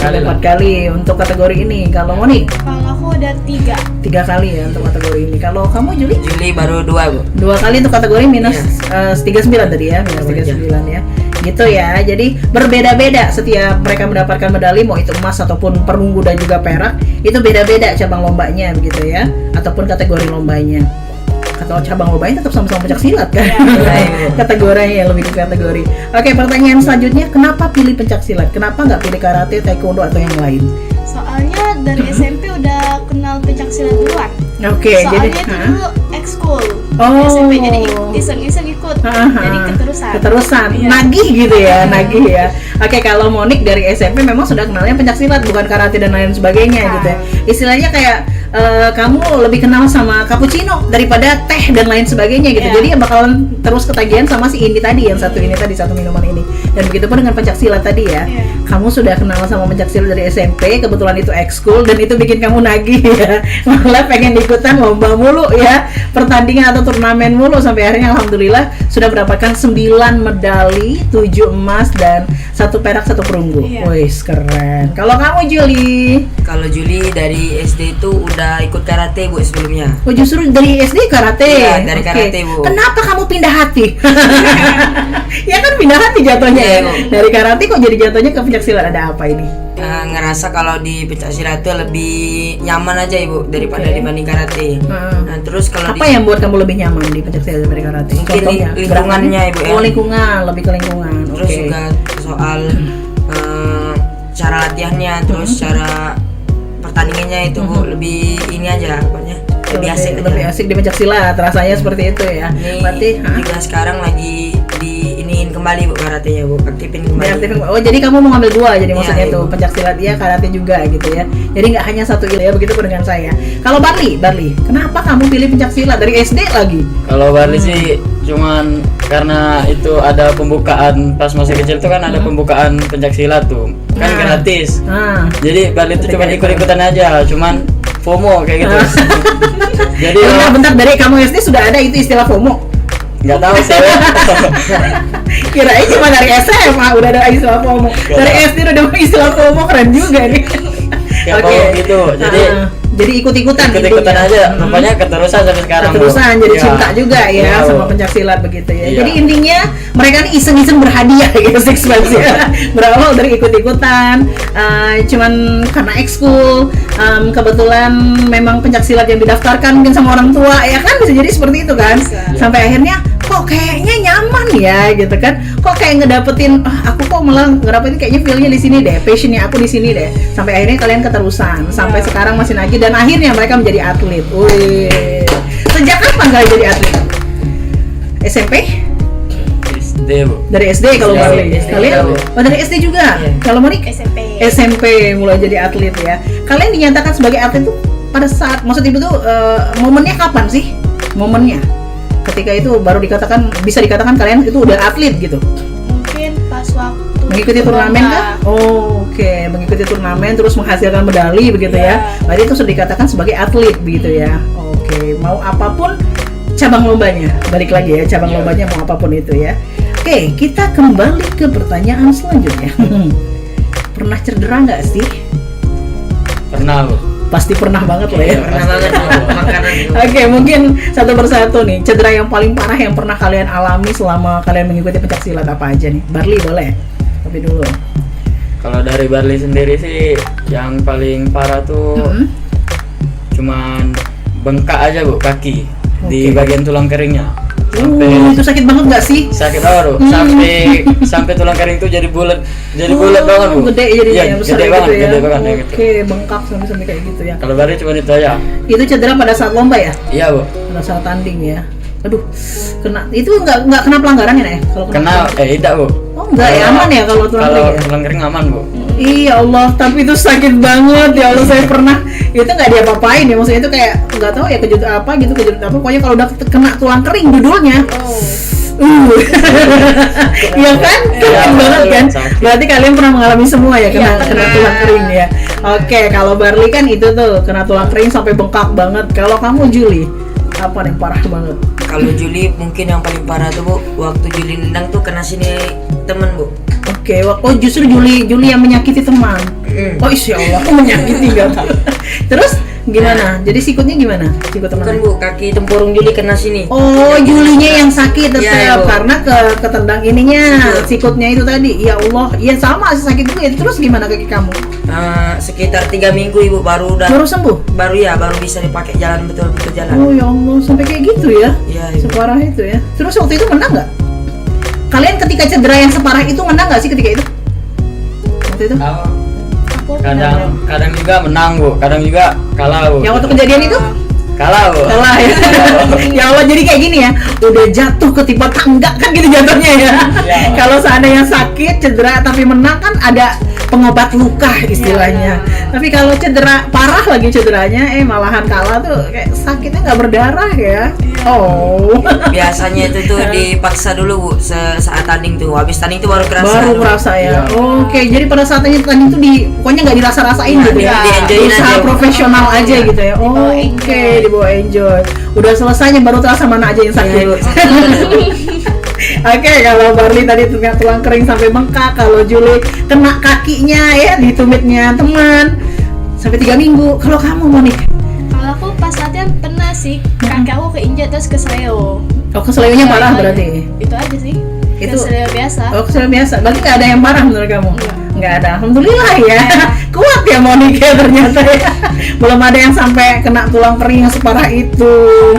kali lah. 4 kali untuk kategori ini. Kalau Monik Kalau aku udah 3. 3 kali ya untuk kategori ini. Kalau kamu Juli Juli baru 2 Bu. 2 kali untuk kategori minus Iya. 39 tadi ya, minus 39 ya. Gitu ya. Jadi berbeda-beda setiap mereka mendapatkan medali, mau itu emas ataupun perunggu dan juga perak, itu beda-beda cabang lombanya begitu ya, ataupun kategori lombanya. Atau cabang lombanya tetap sama-sama pencak silat kan? Kategorinya lebih ke kategori. Oke, pertanyaan selanjutnya, kenapa pilih pencak silat? Kenapa nggak pilih karate, taekwondo atau yang lain? Soalnya dari SMP udah kenal pencak silat duluan. Oke, Soalnya jadi itu dulu ekskul Oh. SMP, jadi iseng-iseng ikut. Jadi keterusan. Iya. Nagih gitu ya, nagih ya. Oke, kalau Monik dari SMP memang sudah kenalnya pencak silat, bukan karate dan lain sebagainya gitu ya. Istilahnya kayak kamu lebih kenal sama cappuccino daripada teh dan lain sebagainya gitu. Iya. Jadi bakalan terus ketagihan sama si ini tadi, yang satu ini tadi, satu minuman ini. Dan begitu pun dengan pencak silat tadi ya. Iya. Kamu sudah kenal sama pencak silat dari SMP, kebetulan itu ekskul dan itu bikin kamu nagih ya. Malah pengen ikutan lomba mulu ya, pertandingan atau turnamen mulu, sampai akhirnya alhamdulillah sudah mendapatkan 9 medali, 7 emas dan 1 perak, 1 perunggu. Iya. Wih, keren. Kalau kamu Juli? Kalau Juli dari SD itu udah ikut karate Bu sebelumnya. Oh, justru dari SD karate. Iya, dari Oke. karate, Bu. Kenapa kamu pindah hati? Ya kan pindah hati jatuhnya Iya, ya. Bu. Dari karate kok jadi jatuhnya ke pencak silat, ada apa ini? Ngerasa kalau di pencak silat itu lebih nyaman aja Ibu daripada Oke. dibanding karate. Nah terus kalau Apa yang buat kamu lebih nyaman di pencak silat daripada karate? Mungkin Contohnya, lingkungannya, Ibu, ya. Oh, lingkungan, lebih ke lingkungan. terus Oke. juga soal cara latihannya, terus cara pertandingannya itu Bu lebih ini aja pokoknya lebih asik aja. Lebih asik di pencak silat, rasanya seperti itu ya. Ini Berarti juga sekarang lagi iniin kembali Bu karatenya Bu, aktifin kembali. diaktifin. Oh, jadi kamu mau ngambil 2, jadi Iya, maksudnya Ibu. tuh pencak silat ya, karate juga gitu ya. Jadi nggak hanya satu ilmu ya, begitu pun dengan saya. Kalau Barli, kenapa kamu pilih pencak silat dari SD lagi? Kalau Barli sih cuman karena itu ada pembukaan pas masih kecil tuh kan ada pembukaan pencak silat tuh kan Nah. gratis. Nah, Jadi Barli itu cuman ikut-ikutan aja, cuman FOMO kayak gitu. Jadi bentar, dari kamu SD sudah ada itu istilah FOMO? nggak tahu saya. Kirain cuma dari SMA udah ada istilah FOMO. Dari SD udah ada istilah FOMO, keren juga nih. Kayak FOMO gitu. Jadi ikut-ikutan ikut-ikutan intinya. aja. Rupanya keterusan sampai sekarang. Bu. Keterusan jadi Iya. cinta juga ya Iya, sama Bu. pencak silat begitu ya. Iya. Jadi intinya mereka nih iseng-iseng berhadiah gitu Six Flags ya. Berawal dari ikut-ikutan, cuman karena ekskul, kebetulan memang pencak silat yang didaftarkan mungkin sama orang tua ya kan, bisa jadi seperti itu kan. Sampai akhirnya kok kayaknya nyaman ya gitu kan. Kok kayak ngedapetin aku kok malah ngedapetin kayaknya feel-nya di sini deh, passionnya aku di sini deh. Sampai akhirnya kalian keterusan sampai sekarang masih nagih dan akhirnya mereka menjadi atlet. Wih. Sejak kapan kalian jadi atlet? SMP? SD Bu. Dari SD kalau Iya, Barli. SD. Kalian? Oh, dari SD juga. Iya. Kalau Monik? SMP. SMP mulai jadi atlet ya. Kalian dinyatakan sebagai atlet tuh pada saat, maksud ibu tuh momennya kapan sih? Momennya? Ketika itu baru dikatakan, bisa dikatakan kalian itu udah atlet gitu. Mungkin pas waktu Mengikuti turnamen kah? Oh, oke, mengikuti turnamen terus menghasilkan medali begitu ya. Berarti itu sudah dikatakan sebagai atlet begitu ya. Oke, mau apapun cabang lombanya. Balik lagi ya, cabang lombanya mau apapun itu ya. Oke, kita kembali ke pertanyaan selanjutnya. Pernah cedera nggak sih? Pernah Bu. Pasti pernah banget lah ya. Pernah banget Bu, makanan Bu. Oke, mungkin satu persatu nih, cedera yang paling parah yang pernah kalian alami selama kalian mengikuti pencak silat apa aja nih? Barli boleh? Tapi dulu. Kalau dari Barli sendiri sih yang paling parah tuh cuman bengkak aja Bu kaki di Oke. bagian tulang keringnya. Sampai Itu sakit banget nggak sih? sakit banget Bu. Sampai tulang kering tuh jadi bulat banget Bu. Gede jadinya Iya, yang besar gede gitu banget, ya. gede banget ya gitu. Oke, bengkak sampai kayak gitu ya. Kalau Barli cuma itu aja. Itu cedera pada saat lomba ya? Iya Bu. Pada saat tanding ya. Aduh, kena itu nggak kena pelanggaran ya, Nek? Kalau Kena tidak Bu. Oh, enggak ya, aman ya kalau tulang Kalau kering ya? tulang kering aman Bu. Iya Allah, tapi itu sakit banget ya Allah, saya pernah itu nggak diapa-apain ya, maksudnya itu kayak nggak tahu ya kejut apa, pokoknya kalau udah kena tulang kering judulnya. Iya kan? Keren banget kan? sakit. Berarti kalian pernah mengalami semua ya kena tulang kering ya. Oke, kalau Barli kan itu tuh kena tulang kering sampai bengkak banget. Kalau kamu Juli, apa nih parah banget? Kalau Juli mungkin yang paling parah tuh Bu, waktu Juli nendang tuh kena sini temen Bu. Oh, Oke, oh justru Juli yang menyakiti teman. Oh insya Allah, aku menyakiti nggak tahu. Terus gimana? Jadi sikutnya gimana? Sikut Bukan teman. Bu, kaki tempurung Juli kena sini. Oh, Julinya yang sakit tetap Iya, Bu. karena ketendang ininya, sikutnya itu tadi. Ya Allah, ya sama sakit juga. Terus gimana kaki kamu? Sekitar 3 minggu Ibu baru Baru sembuh? baru bisa dipakai jalan betul-betul jalan. Oh ya Allah, sampai kayak gitu ya? Iya, Ibu. Separah itu ya. Terus waktu itu menang nggak? Kalian ketika cedera yang separah itu menang nggak sih ketika itu? Waktu itu? Kadang juga menang Bu, kadang juga kalah Bu. Yang waktu kejadian itu? Kalah Bu. Kalah ya. Ya Allah, jadi kayak gini ya. Udah jatuh ketimpa tangga kan gitu jatuhnya ya. Iya. Kalau seandainya sakit, cedera tapi menang kan ada pengobat luka istilahnya. Tapi kalau cedera parah lagi cederanya, malahan kalah tuh kayak sakitnya nggak berdarah ya. Oh. Biasanya itu tuh dipaksa dulu Bu, saat tanding tuh. Habis tanding tuh baru kerasa. Baru kerasa ya. Oke, jadi pada saat tanding tuh pokoknya nggak dirasa-rasain gitu ya. di-enjoyin Usaha aja. profesional aja gitu ya. Oke, dibawa enjoy. Udah selesainya baru terasa mana aja yang sakit. Iya, Oke, kalau Barli tadi tulang kering sampai bengkak, kalau Juli kena kakinya ya di tumitnya teman sampai 3 minggu. Kalau kamu Monik? Kalau aku pas latihan pernah sih kaki aku keinjak terus kesleo. Oh, keselionya parah berarti. Itu aja sih. Itu- Kesleo biasa. Oh, keselio biasa. Berarti nggak ada yang parah menurut kamu? Nggak ada. Alhamdulillah ya. Kuat ya Monik ya ternyata ya. Belum ada yang sampai kena tulang kering yang separah itu.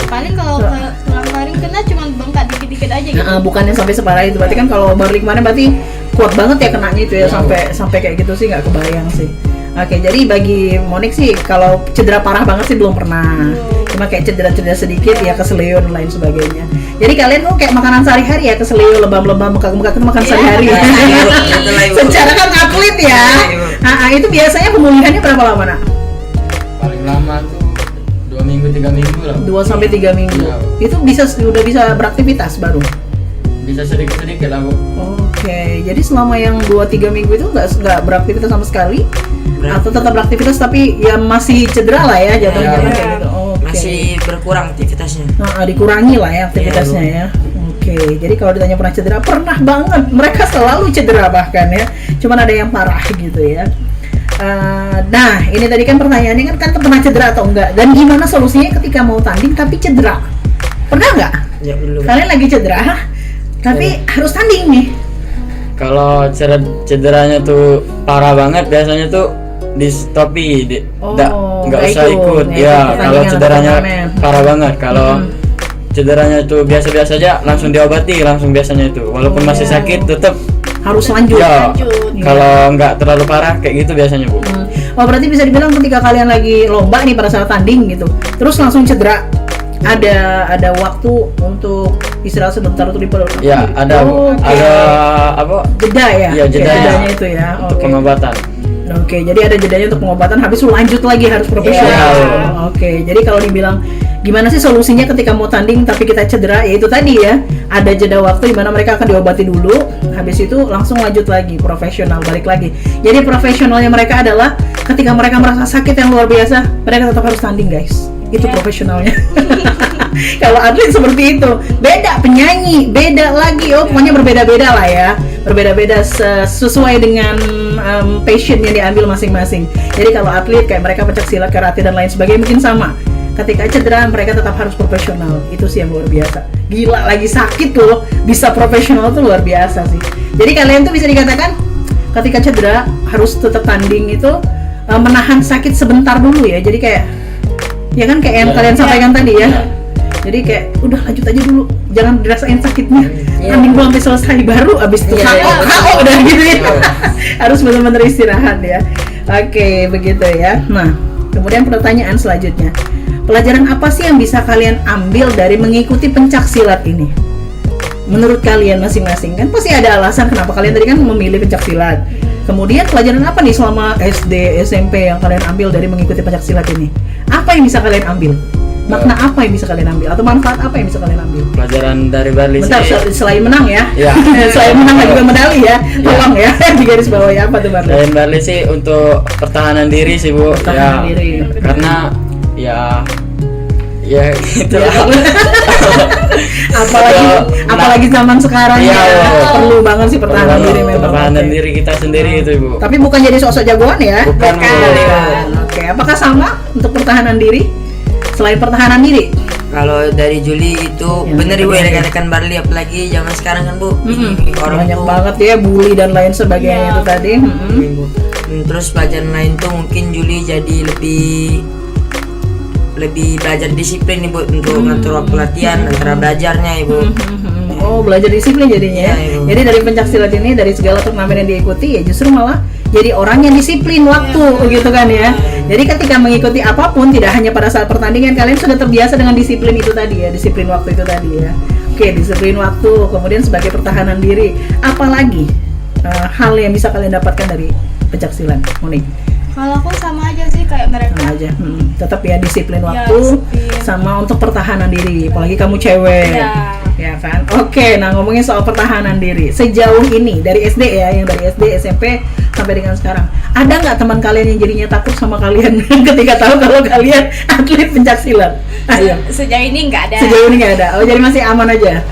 Paling kalau ke tulang kering kena cuma bengkak dikit-dikit aja gitu. Bukannya sampai separah itu. Berarti kan kalau Barli kemarin berarti kuat banget ya kenanya itu ya sampai kayak gitu sih nggak kebayang sih. Oke, jadi bagi Monik sih kalau cedera parah banget sih belum pernah. Cuma kayak cedera-cedera sedikit ya keselio dan lain sebagainya. Jadi kalian kok kayak makanan sehari-hari ya keselio, lebam-lebam, bengkak-bengkak itu makan sehari-hari. Iya, betul lah, Ibu. Secara kan atlet ya. Iya, Itu biasanya pemulihannya berapa lama nak? Paling lama tuh 2 minggu 3 minggu lah Bu. 2 sampai 3 minggu. Iya. Itu udah bisa beraktivitas baru. Bisa sedikit-sedikit lah Bu. Oke, jadi selama yang 2-3 minggu itu nggak beraktivitas sama sekali? Atau tetap beraktivitas tapi ya masih cedera lah ya jatuhnya Iya, kan iya. kayak gitu. Oke. Masih berkurang aktivitasnya. Dikurangi lah ya aktivitasnya ya. Oke, jadi kalau ditanya pernah cedera, pernah banget. Mereka selalu cedera bahkan ya. Cuman ada yang parah gitu ya. Nah, ini tadi kan pertanyaannya kan pernah cedera atau enggak? Dan gimana solusinya ketika mau tanding tapi cedera? Pernah nggak? Ya belum. Kalian lagi cedera, tapi harus tanding nih. Kalau cederanya tuh parah banget biasanya tuh di stopi nggak nggak usah ikut nggak ya ikut kalau pertandingan cederanya atau turnamen. parah banget. Kalau cederanya itu biasa-biasa aja langsung diobati langsung biasanya itu walaupun masih sakit tetap Harus lanjut. ya. Lanjut. Kalau nggak terlalu parah kayak gitu biasanya Bu. Oh, berarti bisa dibilang ketika kalian lagi lomba nih pada saat tanding gitu, terus langsung cedera, ada waktu untuk istirahat sebentar untuk diperlukan. Ya ada Bu. Oke. Ada apa Jeda ya? Iya, Kayak jedanya. jedanya itu ya. untuk Oke. pengobatan. Oke, jadi ada jedanya untuk pengobatan, habis itu lanjut lagi harus profesional. Iya. Oke, jadi kalau dibilang gimana sih solusinya ketika mau tanding tapi kita cedera, ya itu tadi ya, ada jeda waktu di mana mereka akan diobati dulu, habis itu langsung lanjut lagi profesional, balik lagi. Jadi profesionalnya mereka adalah ketika mereka merasa sakit yang luar biasa, mereka tetap harus tanding guys. Itu profesionalnya. Kalau atlet seperti itu, beda penyanyi, beda lagi, pokoknya berbeda-beda lah ya, berbeda-beda sesuai dengan passion yang diambil masing-masing. Jadi kalau atlet kayak mereka pencak silat, karate dan lain sebagainya mungkin sama. Ketika cedera mereka tetap harus profesional, itu sih yang luar biasa. Gila lagi sakit loh, bisa profesional tuh luar biasa sih. Jadi kalian tuh bisa dikatakan ketika cedera harus tetap tanding itu menahan sakit sebentar dulu ya. Jadi kayak ya kan kayak yang kalian sampaikan tadi ya. Jadi kayak udah lanjut aja dulu, jangan dirasain sakitnya. Tanding dulu sampai selesai baru abis itu KO udah gitu ya. Harus benar-benar istirahat ya. Oke, begitu ya. Nah, kemudian pertanyaan selanjutnya. Pelajaran apa sih yang bisa kalian ambil dari mengikuti pencak silat ini? Menurut kalian masing-masing, kan pasti ada alasan kenapa kalian tadi kan memilih pencak silat. Kemudian pelajaran apa nih selama SD, SMP yang kalian ambil dari mengikuti pencak silat ini? Apa yang bisa kalian ambil? Makna apa yang bisa kalian ambil? Atau manfaat apa yang bisa kalian ambil? Pelajaran dari Barli Bentar, sih. selain menang ya? Iya. Selain menang dan juga medali ya? Tolong ya, di garis bawah ya, apa tuh Barli? Selain Barli sih untuk pertahanan diri sih Bu. Pertahanan ya, diri. Karena ya gitu. apalagi zaman sekarang Iya, ya, iya. perlu banget banget sih pertahanan diri memang. Pertahanan Oke. diri kita sendiri itu Ibu. Tapi bukan jadi sosok jagoan ya? Bukan, Bu. Oke, apakah sama untuk pertahanan diri? Selain pertahanan diri? Kalau dari Juli itu Yang bener Ibu yang bener. dikatakan Barli, apalagi zaman sekarang kan Bu. Orang Banyak tuh banget ya bully dan lain sebagainya itu tadi. Terus pelajaran lain tuh mungkin Juli jadi lebih belajar disiplin nih Bu, untuk ngatur waktu latihan antara belajarnya Ibu. Oh, belajar disiplin jadinya ya. Iya, Ibu. Jadi dari pencaksilat ini, dari segala turnamen yang diikuti ya justru malah jadi orang yang disiplin waktu gitu kan ya. Jadi ketika mengikuti apapun, tidak hanya pada saat pertandingan, kalian sudah terbiasa dengan disiplin itu tadi ya, disiplin waktu itu tadi ya. Oke, disiplin waktu, kemudian sebagai pertahanan diri. Apalagi hal yang bisa kalian dapatkan dari pencaksilat, Monik? Kalau aku sama aja sih kayak mereka. Sama aja, tetap ya disiplin Ya, waktu, disiplin. sama untuk pertahanan diri, apalagi kamu cewek, ya kan? Oke, nah ngomongin soal pertahanan diri, sejauh ini dari SD ya, yang dari SD, SMP sampai dengan sekarang, ada nggak teman kalian yang jadinya takut sama kalian ketika tahu kalau kalian atlet pencaksilat? Ayo, Sejauh ini nggak ada. sejauh ini nggak ada. Oh, jadi masih aman aja?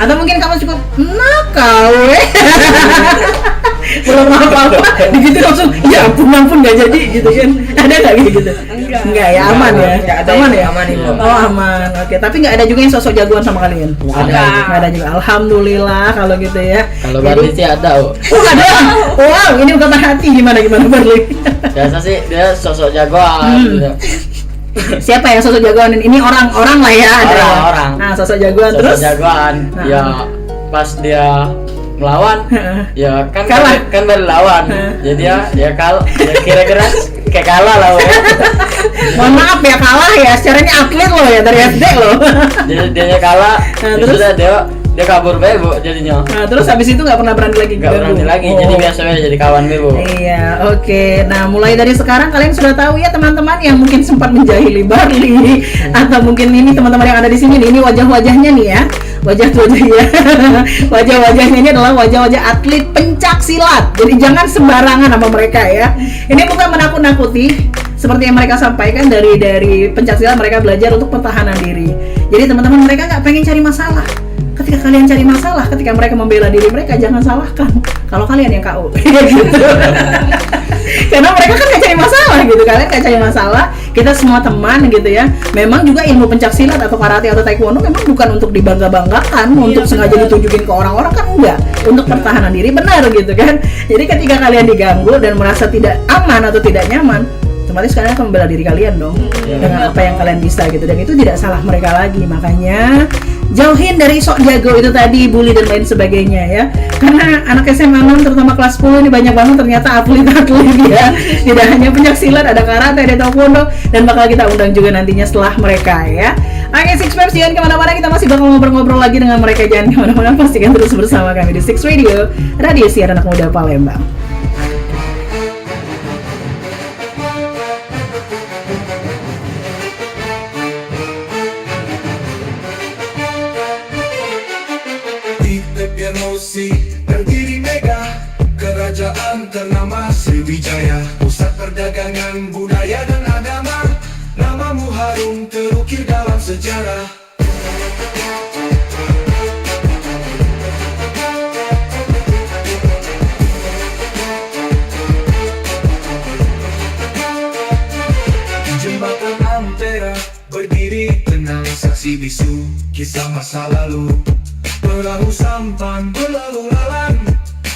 Atau mungkin kamu cukup nakal, weh? Belum apa-apa, begitu langsung, ya ampun nggak jadi gitu kan? Ada nggak gitu? Enggak ya, aman ya? Nggak ada, Aman Ibu. ya? Aman, Ibu. Oh aman, oke. Tapi nggak ada juga yang sosok jagoan sama kalian? Nggak ada juga. Alhamdulillah kalau gitu ya. Kalau Barli sih ada, Bu. Oh ada? Wow, ini ungkapan hati gimana Barli? Biasa sih dia sosok jagoan gitu. Siapa yang sosok jagoan? Ini orang lah ya, ada ya? Orang. Nah, sosok jagoan Sosok terus? jagoan. Nah. Ya pas dia melawan ya kan Kalah. kan baru lawan. Jadi ya kira-kira kayak kalah lah, Bu. Mohon maaf ya, kalah ya. Secara ini atlet loh ya, dari SD loh. Dia kalah. Nah, Terus terus? dia kabur bae, Bu, jadinya. Nah, terus habis itu nggak pernah berani lagi Gak berani gabung? lagi, Oh. jadi biasa aja jadi kawan be, Bu. Iya, oke. Nah, mulai dari sekarang kalian sudah tahu ya teman-teman yang mungkin sempat menjahili Barli atau mungkin ini teman-teman yang ada di sini nih, ini wajah-wajahnya nih ya. Wajah-wajah ya. Wajah-wajahnya ini adalah wajah-wajah atlet pencak silat. Jadi jangan sembarangan sama mereka ya. Ini bukan menakut-nakuti, seperti yang mereka sampaikan dari pencak silat mereka belajar untuk pertahanan diri. Jadi teman-teman mereka nggak pengen cari masalah. Ketika kalian cari masalah, ketika mereka membela diri mereka, jangan salahkan kalau kalian yang KO gitu. Karena mereka kan gak cari masalah gitu, kalian gak cari masalah, kita semua teman gitu ya. Memang juga ilmu pencak silat atau karate atau taekwondo memang bukan untuk dibangga-banggakan, untuk sengaja ditunjukin ke orang-orang, kan enggak, untuk pertahanan diri, benar gitu kan. Jadi ketika kalian diganggu dan merasa tidak aman atau tidak nyaman, otomatis kalian akan membela diri kalian dong dengan apa yang kalian bisa gitu, dan itu tidak salah mereka lagi. Makanya jauhin dari sok jago itu tadi, bully dan lain sebagainya ya. Karena anak SMA 6 terutama kelas 10 ini banyak banget ternyata atlet-atlet ya. Tidak hanya pencak silat, ada karate, ada taekwondo, dan bakal kita undang juga nantinya setelah mereka ya. Oke, Six Fans, jangan kemana-mana, kita masih bakal ngobrol-ngobrol lagi dengan mereka. Jangan kemana-mana, pastikan terus bersama kami di Six Radio, radio siaran anak muda Palembang. Di tepian Losi berdiri mega kerajaan ternama Sriwijaya, pusat perdagangan budaya dan agama. Namamu harum terukir dalam sejarah. Di jembatan Ampera berdiri tenang saksi bisu kisah masa lalu. Perahu sampan berlalu lalang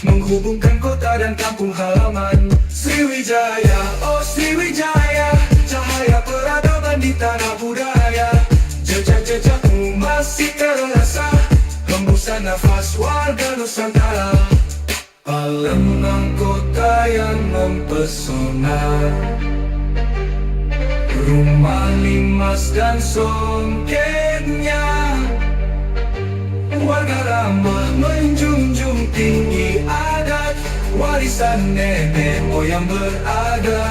menghubungkan kota dan kampung halaman. Sriwijaya, oh Sriwijaya, cahaya peradaban di tanah budaya. Jejak-jejakmu masih terasa, hembusan nafas warga Nusantara. Palembang kota yang mempesona, rumah limas dan songketnya. Warga ramah menjunjung tinggi adat, warisan nenek moyang berada.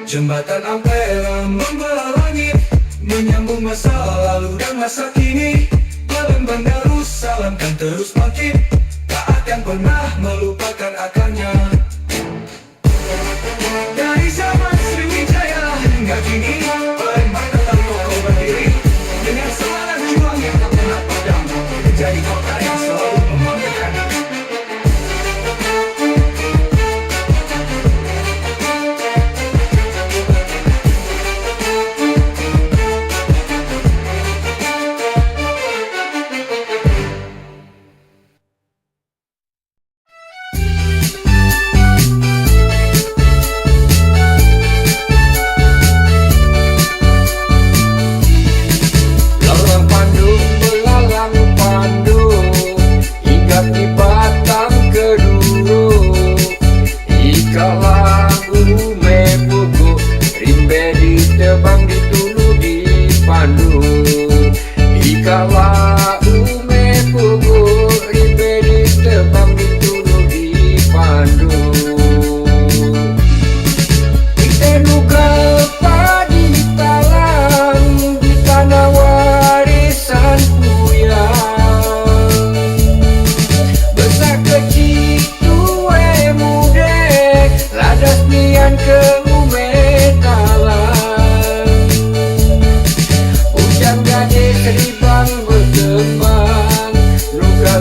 Jembatan Ampera membelah langit, menyambung masa lalu dan masa kini. Palembang Darussalam kan terus bangkit, tak akan pernah melupakan akarnya. Dari zaman Sriwijaya hingga kini, Palembang tetap kokoh berdiri dengan semangat juang yang tak pernah padam, menjadi kota yang selalu membanggakan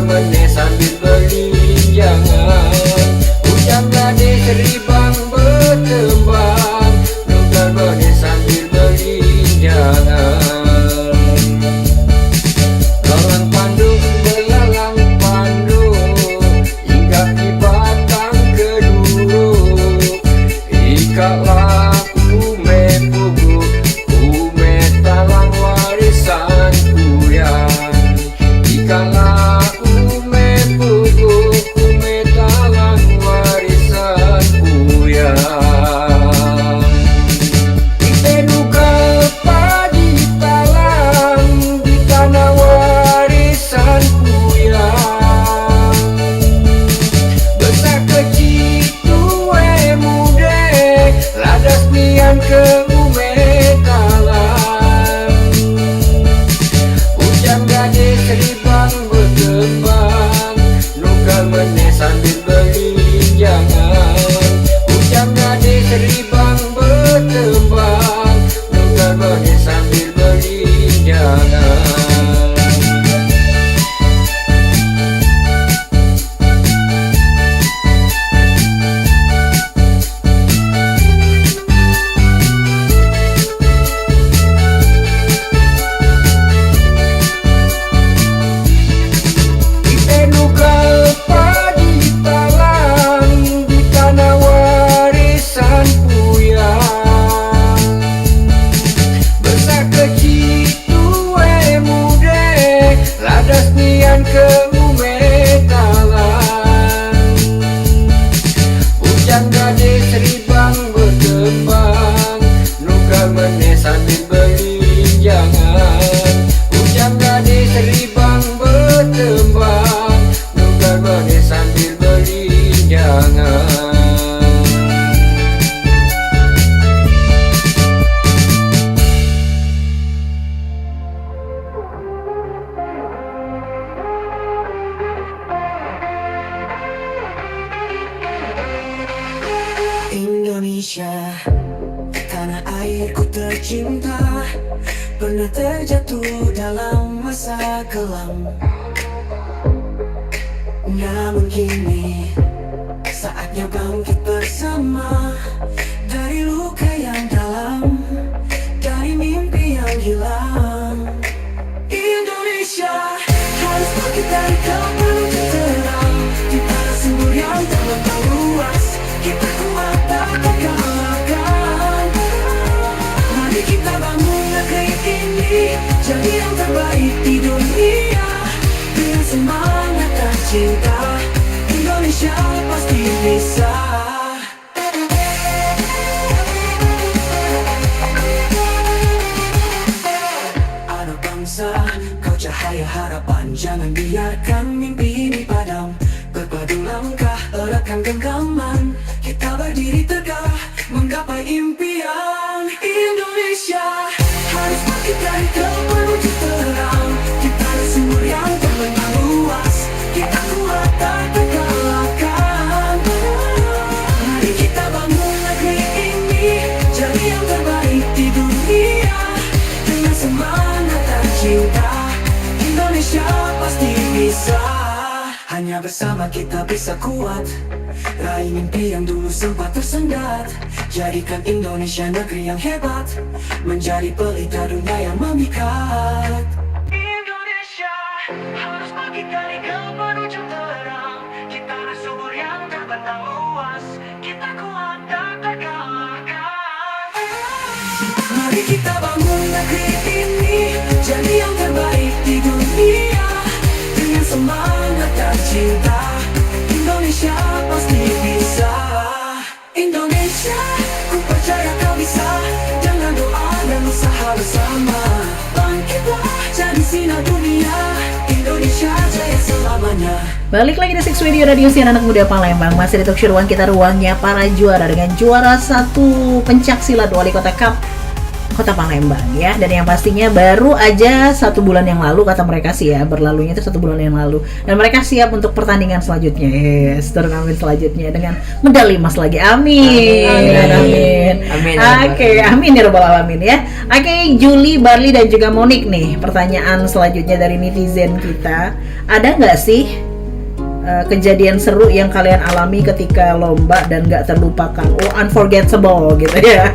meneh sambil belinjangan. Hujan badai seribang bertembang, nugar meneh sambil belinjangan. Lalang pandu belalang pandu, hingga di batang keduru. Ikatlah ume pugu, ume talang warisan kuyan. Ikatlah ume pugu, ume talang warisan kuyan. Itenuka padi talang di tanah warisan kuyan. Besar kecil tue mude, ladas nian ke ume talang. Hujan gade seribang berkembang, nugal meneh sambil belinjangan. Hujan gade seribang bertembang, nugal meneh sambil belinjangan. Itenugal padi talang di tanah warisan kuyan. Besar kecil tue mude, ladas nian ke ume talang. Hujan gade seribang berkembang, nugal meneh sambil belinjangan. Hujan gade seribang bertembang, nugal meneh sambil belinjangan. Indonesia, tanah airku tercinta, pernah terjatuh dalam masa kelam. Namun kini saatnya bangkit bersama, dari luka yang dalam, dari mimpi yang hilang. Indonesia harus bangkit dari gelap menuju terang, di tanah subur yang terbentang luas. Kita kuat tak terkalahkan. Mari kita bangun negeri ini, jadi yang terbaik di dunia. Dengan semangat dan cinta, Indonesia pasti bisa. Anak bangsa, kau cahaya harapan, jangan biarkan mimpi ini padam. Berpadu langkah, eratkan genggaman, kita berdiri tegak, menggapai impian. Indonesia harus bangkit dari gelap menuju terang, di tanah subur yang terbentang luas. Kita kuat tak terkalahkan. Mari kita bangun negeri ini, jadi yang terbaik di dunia. Dengan semangat dan cinta, Indonesia pasti bisa. Hanya bersama kita bisa kuat, raih mimpi yang dulu sempat tersendat. Jadikan Indonesia negeri yang hebat, menjadi pelita dunia yang memikat. Indonesia harus bangkit dari gelap menuju terang, di tanah subur yang terbentang luas. Kita kuat tak terkalahkan. Mari kita bangun negeri ini, jadi yang terbaik di dunia. Dengan semangat dan cinta, Indonesia pasti bisa. Indonesia, ku percaya kau bisa. Dengan doa dan usaha bersama, bangkitlah jadi sinar dunia. Indonesia jaya selamanya. Balik lagi di Six Radio Radio Sian Anak Muda Palembang. Masih di talk show ruang kita, ruangnya para juara, dengan juara 1 pencak silat Wali Kota Cup Kota Palembang ya. Dan yang pastinya baru aja 1 bulan yang lalu kata mereka sih ya, berlalunya itu 1 bulan yang lalu. Dan mereka siap untuk pertandingan selanjutnya, turnamen selanjutnya dengan medali emas lagi. Amin. Amin. Amin. Oke, amin ya rabbal alamin ya. Oke, Juli, Barli dan juga Monik nih. Pertanyaan selanjutnya dari netizen kita, ada nggak sih kejadian seru yang kalian alami ketika lomba dan nggak terlupakan? Oh, unforgettable gitu ya.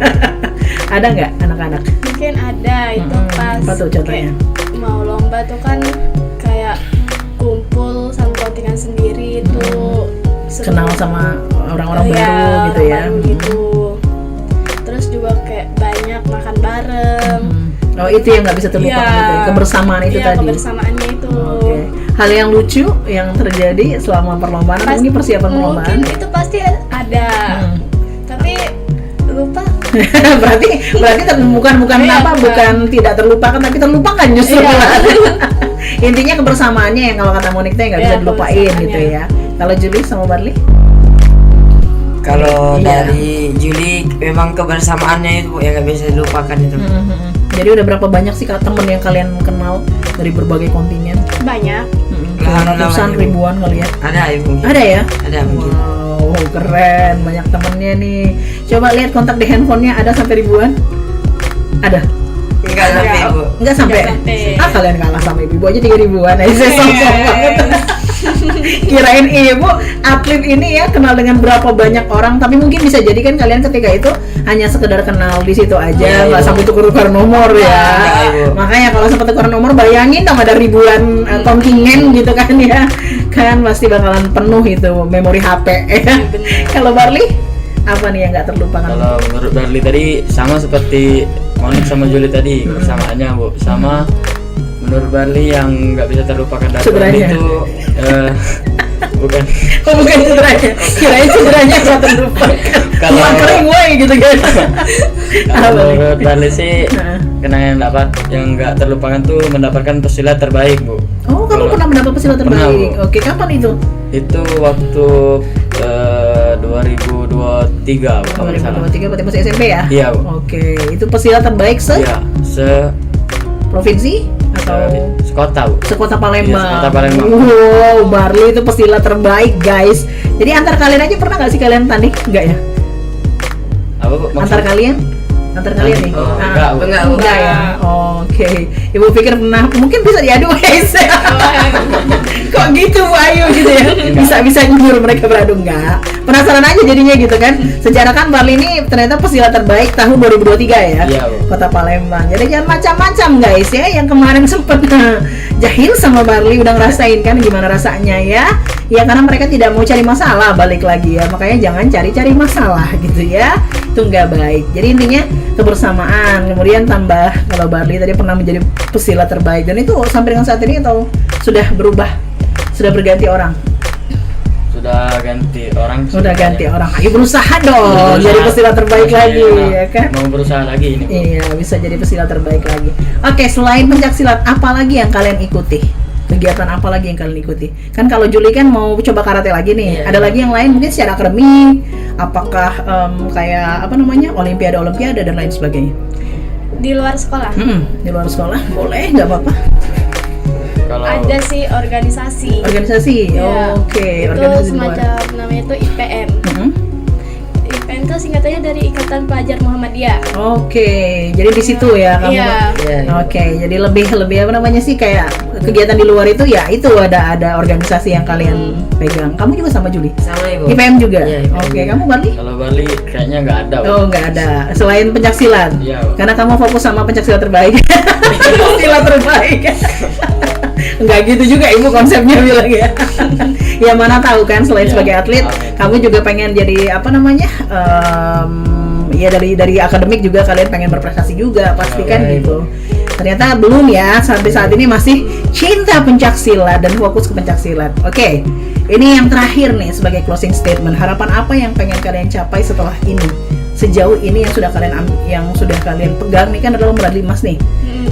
Ada nggak anak-anak? Mungkin ada itu pas apa tuh contohnya? kayak mau lomba tuh kan kayak kumpul sama kontingen sendiri itu seru. Kenal sama orang-orang Iya, baru gitu orang ya. baru gitu. Terus juga kayak banyak makan bareng. Oh, itu yang nggak bisa terlupakan Iya. gitu ya. Kebersamaan itu Iya, tadi. kebersamaannya itu. Oke. Hal yang lucu yang terjadi selama perlombaan atau mungkin persiapan perlombaan? Mungkin itu pasti ada. Tapi lupa. berarti bukan Iya, apa, bukan tidak terlupakan tapi terlupakan justru. Iya. Intinya kebersamaannya yang kalau kata Monik teh nggak bisa Iya, dilupain kebersamaannya. gitu ya. Kalau Juli sama Barli? Kalau Iya. dari Juli memang kebersamaannya itu Bu, yang nggak bisa dilupakan itu. Jadi udah berapa banyak sih temen yang kalian kenal dari berbagai kontingen? Banyak. Ratusan, namanya, Bu. ribuan kali ya? Ada ya mungkin. Ada ya? Ada mungkin. Wow, keren, banyak temennya nih. Coba lihat kontak di handphonenya, ada sampai ribuan? Ada? Enggak sampai Bu. Enggak sampai? Nggak sampai. Ah, kalian kalah sama ibu aja 3 ribuan. Saya sombong banget. Kirain ibu atlet ini ya kenal dengan berapa banyak orang, tapi mungkin bisa jadi kan kalian ketika itu hanya sekedar kenal di situ aja, nggak sampai tukar-tukar nomor ya. Enggak, Ibu. Makanya kalau sempat tukar nomor, bayangin dong ada ribuan kontingen gitu kan ya, kan pasti bakalan penuh itu memori HP. Kalau Barli apa nih yang nggak terlupakan? Kalau menurut Barli tadi sama seperti Monik sama Juli tadi, persamaannya Bu. Sama menurut Barli yang nggak bisa terlupakan dari Barli Cederanya. itu bukan Oh, bukan cederanya, kirain cederanya nggak terlupakan. Kalau- Cuma kering woy gitu kan. kalau menurut Barli sih Nah. kenangan yang dapat yang nggak terlupakan tuh mendapatkan pesilat terbaik Bu. Oh, kamu Kalau- pernah mendapat pesilat Pernah, terbaik? Bu. Oke, kapan itu? Itu waktu 2023 Bu, kalau nggak salah. 2023 berarti masih SMP ya? Iya, Bu. Oke, itu pesilat terbaik Iya, provinsi atau sekota Bu. sekota Palembang? Iya, sekota Palembang. Wow, Barli itu pesilat terbaik guys. Jadi antar kalian aja pernah nggak sih kalian tanding? Enggak ya? Apa Bu? Antar kalian? Antar kalian nih? Oh, Ah, enggak, Bu. enggak ya? Oke, Ibu pikir pernah, mungkin bisa diadu guys. Kok gitu Bu Ayu gitu ya? Bisa nyuruh mereka beradu, enggak? Penasaran aja jadinya gitu kan? Secara kan Barli ini ternyata pesilat terbaik tahun 2023 ya? Iya, Bu. Kota Palembang. Jadi jangan macam-macam guys ya. Yang kemarin sempet jahil sama Barli udah ngerasain kan gimana rasanya ya? Ya karena mereka tidak mau cari masalah, balik lagi ya. Makanya jangan cari-cari masalah gitu ya. Itu nggak baik. Jadi intinya kebersamaan. Kemudian tambah kalau Barli tadi pernah menjadi pesilat terbaik dan itu sampai dengan saat ini atau sudah berubah, sudah berganti orang. Sudah ganti orang. Sudah ganti orang. Ayo berusaha dong jadi pesilat terbaik lagi ya kan? Mau berusaha lagi ini Bu. Iya, bisa jadi pesilat terbaik lagi. Oke, selain pencaksilat, apa lagi yang kalian ikuti? Kegiatan apa lagi yang kalian ikuti? Kan kalau Juli kan mau coba karate lagi nih. Iya. Ada lagi yang lain mungkin secara akademik, apakah kayak apa namanya olimpiade dan lain sebagainya? Di luar sekolah Di luar sekolah boleh, nggak apa-apa. Kalau ada sih organisasi. Organisasi, Iya. oke. Itu Organisasi di luar. semacam namanya itu IPM. Mm-mm. IPM itu singkatannya dari Ikatan Pelajar Muhammadiyah. Oke, jadi di situ ya kamu. Iya. Iya. Oke, jadi lebih apa namanya sih kayak kegiatan di luar itu ya itu ada organisasi yang kalian pegang. Kamu juga sama Juli? Sama Ibu. IPM juga. Iya, IPM Oke, juga. kamu Barli? kalau Barli kayaknya nggak ada Bu. Oh, nggak ada. Selain pencaksilat. Iya, Bu. Karena kamu fokus sama pencaksilat terbaik. Pencaksilat terbaik. Enggak gitu juga Ibu konsepnya bilang ya. Ya mana tahu kan selain Iya. sebagai atlet, Amin. kamu juga pengen jadi apa namanya? Ya dari akademik juga kalian pengen berprestasi juga pasti kan Iya, gitu. Ternyata belum ya, sampai saat ini masih cinta pencaksilat dan fokus ke pencaksilat. Oke, ini yang terakhir nih sebagai closing statement. Harapan apa yang pengen kalian capai setelah ini? Sejauh ini yang sudah kalian pegang nih kan adalah medali emas nih,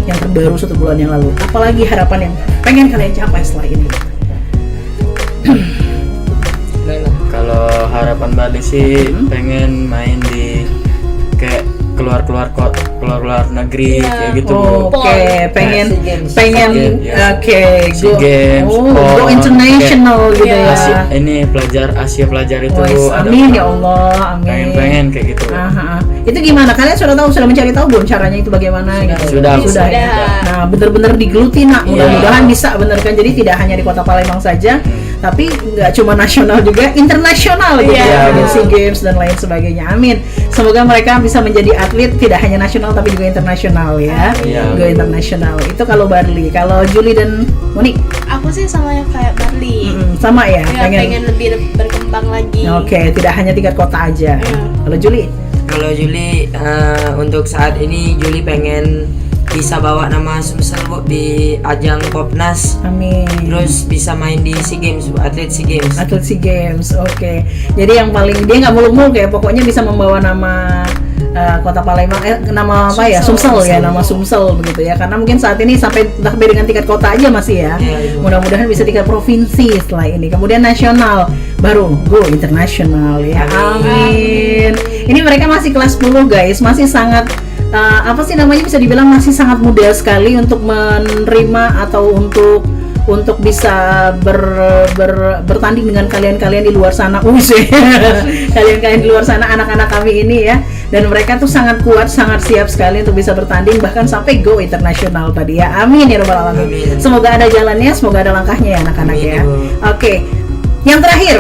yang terbaru 1 bulan yang lalu. Apalagi harapan yang pengen kalian capai setelah ini? Kalau harapan Barli sih pengen main di kayak keluar negeri Iya. kayak gitu Oh, Bu. oke, pengen SEA Games. pengen SEA Games, ya. oke, SEA Games, go PON, international gitu Iya. ya. Ini Asia pelajar itu Wes, ada amin ya Allah, amin. pengen kayak gitu. Aha. Itu gimana? Kalian sudah mencari tahu belum caranya itu bagaimana gitu? Sudah. Sudah. Ya? Sudah. Nah, benar-benar digeluti nak. Iya. Mudah-mudahan bisa bener kan. Jadi tidak hanya di Kota Palembang saja, tapi nggak cuma nasional juga, internasional gitu Iya. ya. Dengan SEA Games dan lain sebagainya. Amin. Semoga mereka bisa menjadi atlet tidak hanya nasional tapi juga internasional ya. Iya. Go internasional. Itu kalau Barli. Kalau Julie dan Monik, Aku sih sama yang kayak Barli. sama ya. Ya, pengen lebih berkembang lagi. Oke, tidak hanya tingkat kota aja. Iya. Kalau Julie, Kalau Juli untuk saat ini Juli pengen bisa bawa nama Sumsel Bu di ajang Popnas, amin. terus bisa main di SEA Games Bu, atlet SEA Games. Atlet SEA Games, oke. Jadi yang paling dia nggak muluk-muluk ya, pokoknya bisa membawa nama Kota Palembang, nama apa ya, Sumsel ya, nama Sumsel begitu ya. Karena mungkin saat ini sampai dengan tingkat kota aja masih ya. Iya, Ibu. Mudah-mudahan bisa tingkat provinsi setelah ini. Kemudian nasional, baru go internasional ya. Amin. Ini mereka masih kelas 10 guys, masih sangat apa sih namanya, bisa dibilang masih sangat muda sekali untuk menerima atau untuk bisa bertanding dengan kalian-kalian di luar sana. Kalian-kalian di luar sana, anak-anak kami ini ya. Dan mereka tuh sangat kuat, sangat siap sekali untuk bisa bertanding bahkan sampai go internasional tadi ya. Amin ya rabbal alamin. Amin. Semoga ada jalannya, semoga ada langkahnya ya anak-anak Amin, ya. Ibu. Oke. Yang terakhir,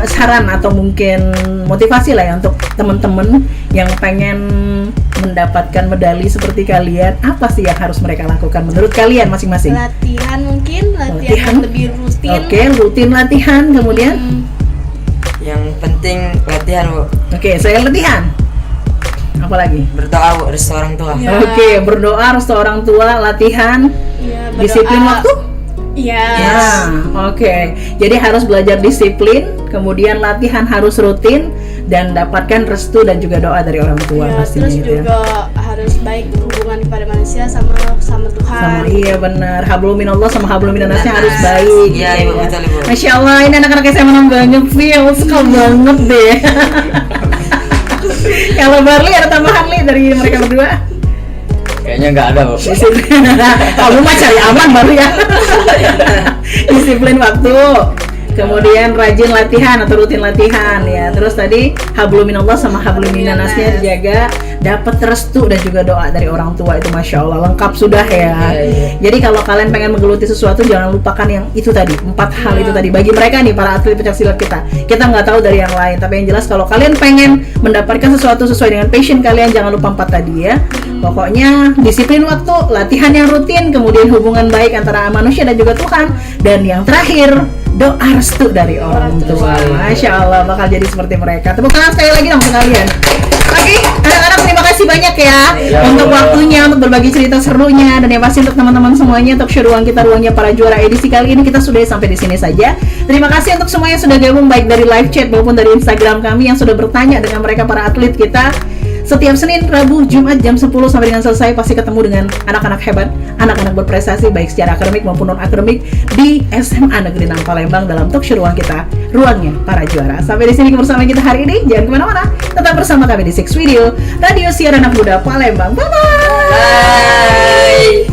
saran atau mungkin motivasi lah ya untuk teman-teman yang pengen mendapatkan medali seperti kalian, apa sih yang harus mereka lakukan menurut kalian masing-masing? Latihan mungkin, latihan Latihan. yang lebih rutin. Oke, rutin latihan, kemudian Yang penting latihan Bu, oke, saya latihan. Apa lagi? berdoa Bu, restu orang tua. Ya. Oke, berdoa, restu orang tua, latihan, Ya, berdoa. disiplin waktu. Iya. Ya, oke. Jadi harus belajar disiplin, kemudian latihan harus rutin dan dapatkan restu dan juga doa dari orang tua Ya, pastinya terus gitu ya. juga harus baik hubungan kepada manusia sama Tuhan. Sama iya benar, hablum minallah sama hablum minannasnya harus baik. Iya, gitu Ibu, betul, Ibu. Masya Allah, ini anak-anak SMA banget sih, aku suka banget deh. Kalau Barli ada tambahan Li dari mereka berdua? Kayaknya nggak ada Bu. Disiplin. Kamu mah cari aman baru ya. Disiplin waktu. Kemudian rajin latihan atau rutin latihan ya. Terus tadi hablum minallah sama hablum minannasnya dijaga, dapat restu dan juga doa dari orang tua, itu Masya Allah lengkap sudah ya. Jadi kalau kalian pengen menggeluti sesuatu jangan lupakan yang itu tadi, 4 hal itu tadi. Bagi mereka nih para atlet pencaksilat kita nggak tahu dari yang lain, tapi yang jelas kalau kalian pengen mendapatkan sesuatu sesuai dengan passion kalian, jangan lupa 4 tadi ya. Pokoknya disiplin waktu, latihan yang rutin, kemudian hubungan baik antara manusia dan juga Tuhan, dan yang terakhir doa restu dari orang tua. Masya Allah, bakal jadi seperti mereka. Tepuk tangan sekali lagi dong untuk kalian. Oke, anak-anak terima kasih banyak ya untuk waktunya, untuk berbagi cerita serunya, dan yang pasti untuk teman-teman semuanya, untuk show ruang kita, ruangnya para juara edisi kali ini kita sudah sampai di sini saja. Terima kasih untuk semua yang sudah gabung baik dari live chat maupun dari Instagram kami yang sudah bertanya dengan mereka para atlet kita. Setiap Senin, Rabu, Jumat jam 10 sampai dengan selesai pasti ketemu dengan anak-anak hebat, anak-anak berprestasi baik secara akademik maupun non-akademik di SMA Negeri 6 Palembang dalam talk show ruang kita, ruangnya para juara. Sampai di sini kebersamaan kita hari ini, jangan kemana-mana, tetap bersama kami di Six Video, Radio Siaran Anak Muda Palembang. Bye-bye! Bye.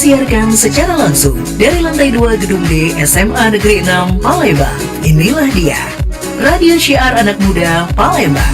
disiarkan secara langsung dari lantai 2 Gedung D SMA Negeri 6 Palembang. Inilah dia, Radio Syiar Anak Muda Palembang.